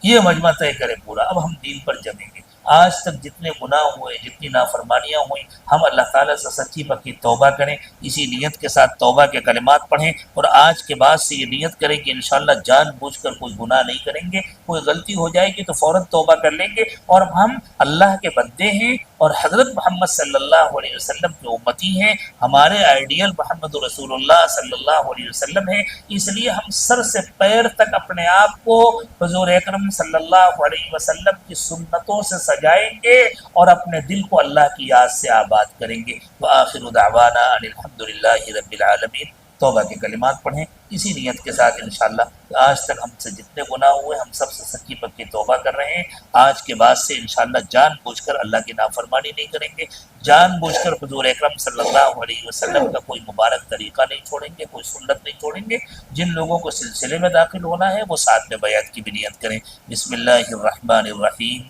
یہ مجمع طے کرے پورا، اب ہم دین پر جمیں گے۔ آج تک جتنے گناہ ہوئے، جتنی نافرمانیاں ہوئیں، ہم اللہ تعالیٰ سے سچی پکی توبہ کریں، اسی نیت کے ساتھ توبہ کے کلمات پڑھیں، اور آج کے بعد سے یہ نیت کریں کہ انشاءاللہ جان بوجھ کر کوئی گناہ نہیں کریں گے، کوئی غلطی ہو جائے گی تو فوراً توبہ کر لیں گے، اور ہم اللہ کے بندے ہیں اور حضرت محمد صلی اللہ علیہ وسلم کے امتی ہیں، ہمارے آئیڈیل محمد رسول اللہ صلی اللہ علیہ وسلم ہیں، اس لیے ہم سر سے پیر تک اپنے آپ کو حضور اکرم صلی اللہ علیہ وسلم کی سنتوں سے سجائیں گے اور اپنے دل کو اللہ کی یاد سے آباد کریں گے۔ وآخر دعوانا ان الحمد للہ رب العالمین۔ توبہ کے کلمات پڑھیں اسی نیت کے ساتھ انشاءاللہ آج تک ہم سے جتنے گناہ ہوئے ہم سب سے سچی پکی توبہ کر رہے ہیں۔ آج کے بعد سے انشاءاللہ جان بوجھ کر اللہ کی نافرمانی نہیں کریں گے، جان بوجھ کر حضور اکرم صلی اللہ علیہ وسلم کا کوئی مبارک طریقہ نہیں چھوڑیں گے، کوئی سنت نہیں چھوڑیں گے۔ جن لوگوں کو سلسلے میں داخل ہونا ہے وہ ساتھ میں بیعت کی بھی نیت کریں۔ بسم اللہ الرحمن الرحیم،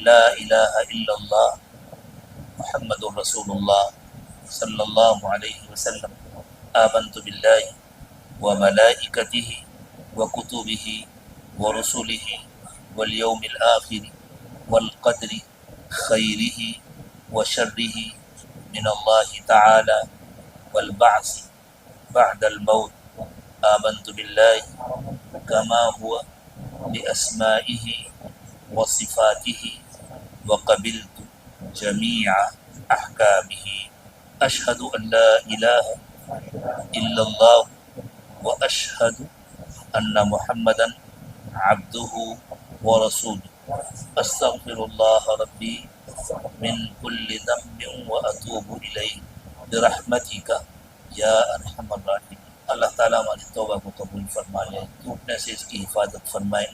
لا الہ الا اللہ محمد الرسول اللہ صلی اللہ علیہ وسلم، آمنت باللہ وملائکتہ وکتبہ ورسلہ والیوم الآخر والقدر خیرہ وشرہ من اللہ تعالی والبعث بعد الموت، آمنت باللہ کما ہوا باسمائہ وصفاتہ وقبلت جمیع احکامہ، اشہد ان لا الہ الا اللہ واشہد ان محمدا عبدہ ورسولہ، استغفر اللہ ربی من کل ذنب واتوب الیہ برحمتک یا ارحم الراحمین۔ اللہ تعالیٰ ہماری توبہ کو قبول فرما لے، ٹوٹنے سے اس کی حفاظت فرمائے۔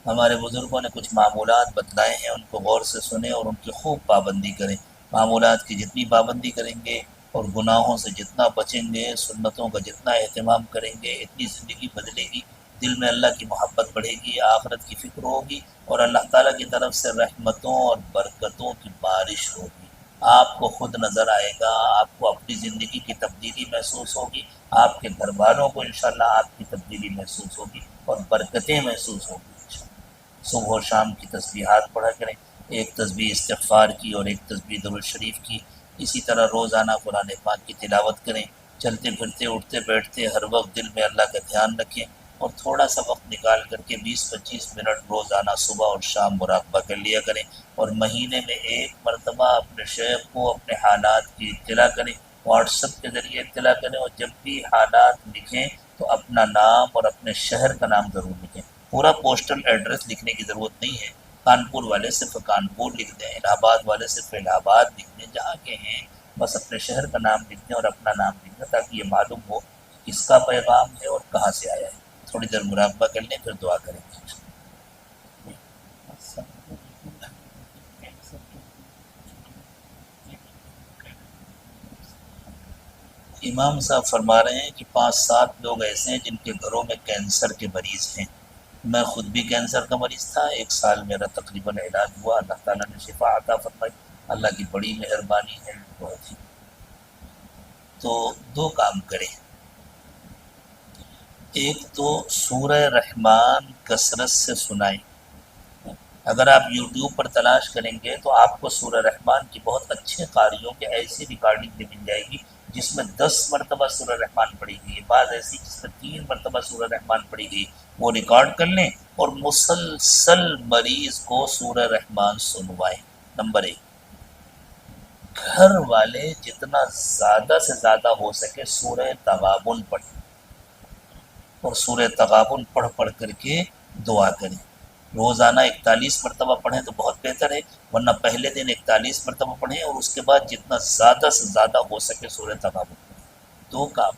ہمارے بزرگوں نے کچھ معمولات بتلائے ہیں، ان کو غور سے سنیں اور ان کی خوب پابندی کریں۔ معمولات کی جتنی پابندی کریں گے اور گناہوں سے جتنا بچیں گے، سنتوں کا جتنا اہتمام کریں گے، اتنی زندگی بدلے گی، دل میں اللہ کی محبت بڑھے گی، آخرت کی فکر ہوگی اور اللہ تعالیٰ کی طرف سے رحمتوں اور برکتوں کی بارش ہوگی۔ آپ کو خود نظر آئے گا، آپ کو اپنی زندگی کی تبدیلی محسوس ہوگی، آپ کے گھر والوں کو انشاءاللہ آپ کی تبدیلی محسوس ہوگی اور برکتیں محسوس ہوگی۔ صبح و شام کی تسبیحات پڑھا کریں، ایک تسبیح استغفار کی اور ایک تسبیح درود شریف کی۔ اسی طرح روزانہ قرآن پاک کی تلاوت کریں، چلتے پھرتے اٹھتے بیٹھتے ہر وقت دل میں اللہ کا دھیان رکھیں اور تھوڑا سا وقت نکال کر کے 20-25 منٹ روزانہ صبح اور شام مراقبہ کر لیا کریں، اور مہینے میں ایک مرتبہ اپنے شیخ کو اپنے حالات کی اطلاع کریں، واٹس ایپ کے ذریعے اطلاع کریں، اور جب بھی حالات لکھیں تو اپنا نام اور اپنے شہر کا نام ضرور لکھیں۔ پورا پوسٹل ایڈریس لکھنے کی ضرورت نہیں ہے، کانپور والے صرف کانپور لکھ دیں، الہ آباد والے صرف الہ آباد لکھ دیں، جہاں کے ہیں بس اپنے شہر کا نام لکھ دیں اور اپنا نام لکھ دیں، تاکہ یہ معلوم ہو کہ کس کا پیغام ہے اور کہاں سے آیا ہے۔ تھوڑی دیر مراقبہ کر لیں، پھر دعا کریں گے۔ امام صاحب فرما رہے ہیں کہ 5-7 لوگ ایسے ہیں جن کے گھروں میں کینسر کے مریض ہیں۔ میں خود بھی کینسر کا مریض تھا، 1 سال میرا تقریباً علاج ہوا، اللہ تعالیٰ نے شفا عطا فرمائی، اللہ کی بڑی مہربانی ہے بہت ہی۔ تو 2 کام کریں، ایک تو سورہ رحمان کثرت سے سنائیں۔ اگر آپ یوٹیوب پر تلاش کریں گے تو آپ کو سورہ رحمان کی بہت اچھے قاریوں کے ایسی ریکارڈنگ بھی مل جائے گی جس میں 10 مرتبہ سورہ رحمان پڑھی گئی ہے، بعض ایسی جس میں 3 مرتبہ سورہ رحمان پڑھی گئی، وہ ریکارڈ کر لیں اور مسلسل مریض کو سورہ رحمان سنوائیں۔ نمبر 1، گھر والے جتنا زیادہ سے زیادہ ہو سکے سورہ تغابن پڑھیں اور سورہ تغابن پڑھ پڑھ کر کے دعا کریں۔ روزانہ 41 مرتبہ پڑھیں تو بہت بہتر ہے، ورنہ پہلے دن 41 مرتبہ پڑھیں اور اس کے بعد جتنا زیادہ سے زیادہ ہو سکے سورہ تغابن پڑھیں۔ 2 کام،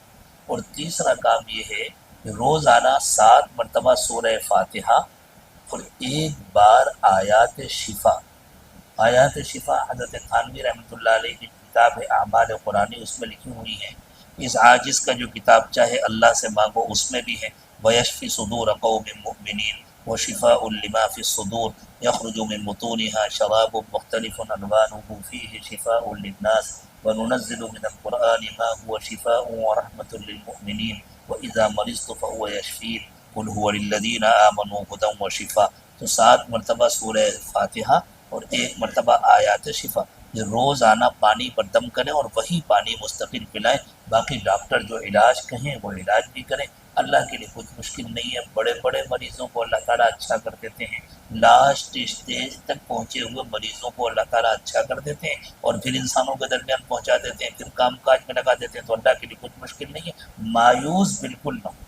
اور تیسرا کام یہ ہے کہ روزانہ 7 مرتبہ سورہ فاتحہ اور 1 بار آیات شفا۔ آیات شفا حضرت تھانوی رحمۃ اللہ علیہ کی کتاب ہے اعمال قرآنی، اس میں لکھی ہوئی ہیں۔ اس عاجز کا جو کتاب چاہے اللہ سے مانگو اس میں بھی ہے، وَيَشْفِ صُدُورَ قَوْمٍ مُؤْمِنِينَ وَشِفَاءٌ لِمَا فِي الصُّدُورِ يَخْرُجُ مِن بُطُونِهَا شَرَابٌ مُخْتَلِفٌ أَلْوَانُهُ فِيهِ شِفَاءٌ لِلنَّاسِ وَنُنَزِّلُ مِنَ الْقُرْآنِ مَا هُوَ شِفَاءٌ وَرَحْمَةٌ لِلْمُؤْمِنِينَ وَإِذَا مَرِضْتُ فَهُوَ يَشْفِينِ قُلْ هُوَ لِلَّذِينَ آمَنُوا هُدًى وَشِفَاءٌ۔ تو 7 مرتبہ سورہ فاتحہ اور 1 مرتبہ آیات شفا، یہ روزانہ پانی پر دم کریں اور وہی پانی مستقل پلائیں۔ باقی ڈاکٹر جو علاج کہیں وہ علاج بھی کریں، اللہ کے لیے کچھ مشکل نہیں ہے۔ بڑے بڑے مریضوں کو اللہ تعالیٰ اچھا کر دیتے ہیں، لاسٹ اسٹیج تک پہنچے ہوئے مریضوں کو اللہ تعالیٰ اچھا کر دیتے ہیں اور پھر انسانوں کے درمیان پہنچا دیتے ہیں، پھر کام کاج میں لگا دیتے ہیں، تو اللہ کے لیے کچھ مشکل نہیں ہے۔ مایوس بالکل نہ ہو،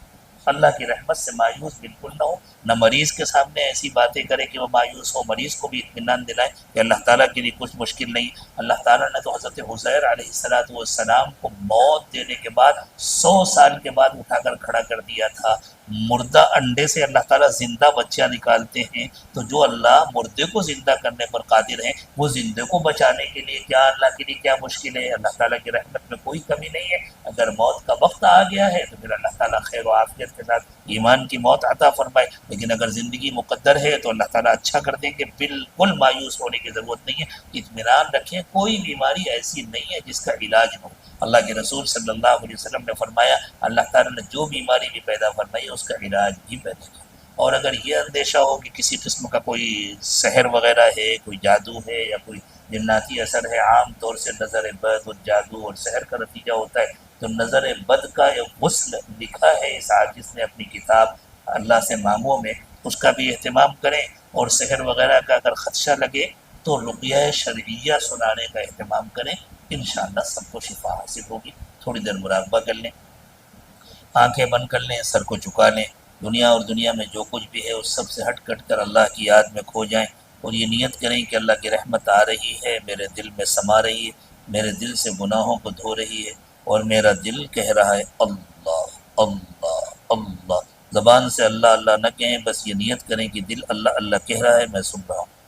اللہ کی رحمت سے مایوس بالکل نہ ہو، نہ مریض کے سامنے ایسی باتیں کرے کہ وہ مایوس ہو، مریض کو بھی اطمینان دلائے کہ اللہ تعالیٰ کے لیے کچھ مشکل نہیں۔ اللہ تعالیٰ نے تو حضرت حزیر علیہ السلام کو موت دینے کے بعد 100 سال کے بعد اٹھا کر کھڑا کر دیا تھا۔ مردہ انڈے سے اللہ تعالیٰ زندہ بچہ نکالتے ہیں، تو جو اللہ مردے کو زندہ کرنے پر قادر ہیں، وہ زندے کو بچانے کے لیے کیا اللہ کے لیے کیا مشکل ہے؟ اللہ تعالیٰ کی رحمت میں کوئی کمی نہیں ہے۔ اگر موت کا وقت آ گیا ہے تو پھر اللہ تعالیٰ خیر و عافیت کے ساتھ ایمان کی موت عطا فرمائے، لیکن اگر زندگی مقدر ہے تو اللہ تعالیٰ اچھا کر دیں گے، بالکل مایوس ہونے کی ضرورت نہیں ہے۔ اطمینان رکھیں، کوئی بیماری ایسی نہیں ہے جس کا علاج نہ ہو۔ اللہ کے رسول صلی اللہ علیہ وسلم نے فرمایا اللہ تعالیٰ نے جو بیماری بھی پیدا فرمائی ہے اس کا علاج بھی پیدا کیا۔ اور اگر یہ اندیشہ ہو کہ کسی قسم کا کوئی سحر وغیرہ ہے، کوئی جادو ہے یا کوئی جناتی اثر ہے، عام طور سے نظر بد اور جادو اور سحر کا نتیجہ ہوتا ہے، تو نظر بد کا ایک غسل لکھا ہے اس عاجز نے اپنی کتاب اللہ سے مانگو میں، اس کا بھی اہتمام کریں۔ اور سحر وغیرہ کا اگر خدشہ لگے تو رقیہ شرعیہ سنانے کا اہتمام کریں، انشاءاللہ سب کو شفا حاصل ہوگی۔ تھوڑی دیر مراقبہ کر لیں، آنکھیں بند کر لیں، سر کو جھکا لیں، دنیا اور دنیا میں جو کچھ بھی ہے اس سب سے ہٹ کٹ کر اللہ کی یاد میں کھو جائیں، اور یہ نیت کریں کہ اللہ کی رحمت آ رہی ہے، میرے دل میں سما رہی ہے، میرے دل سے گناہوں کو دھو رہی ہے، اور میرا دل کہہ رہا ہے اللہ اللہ اللہ۔ زبان سے اللہ اللہ نہ کہیں، بس یہ نیت کریں کہ دل اللہ اللہ کہہ رہا ہے، میں سن رہا ہوں۔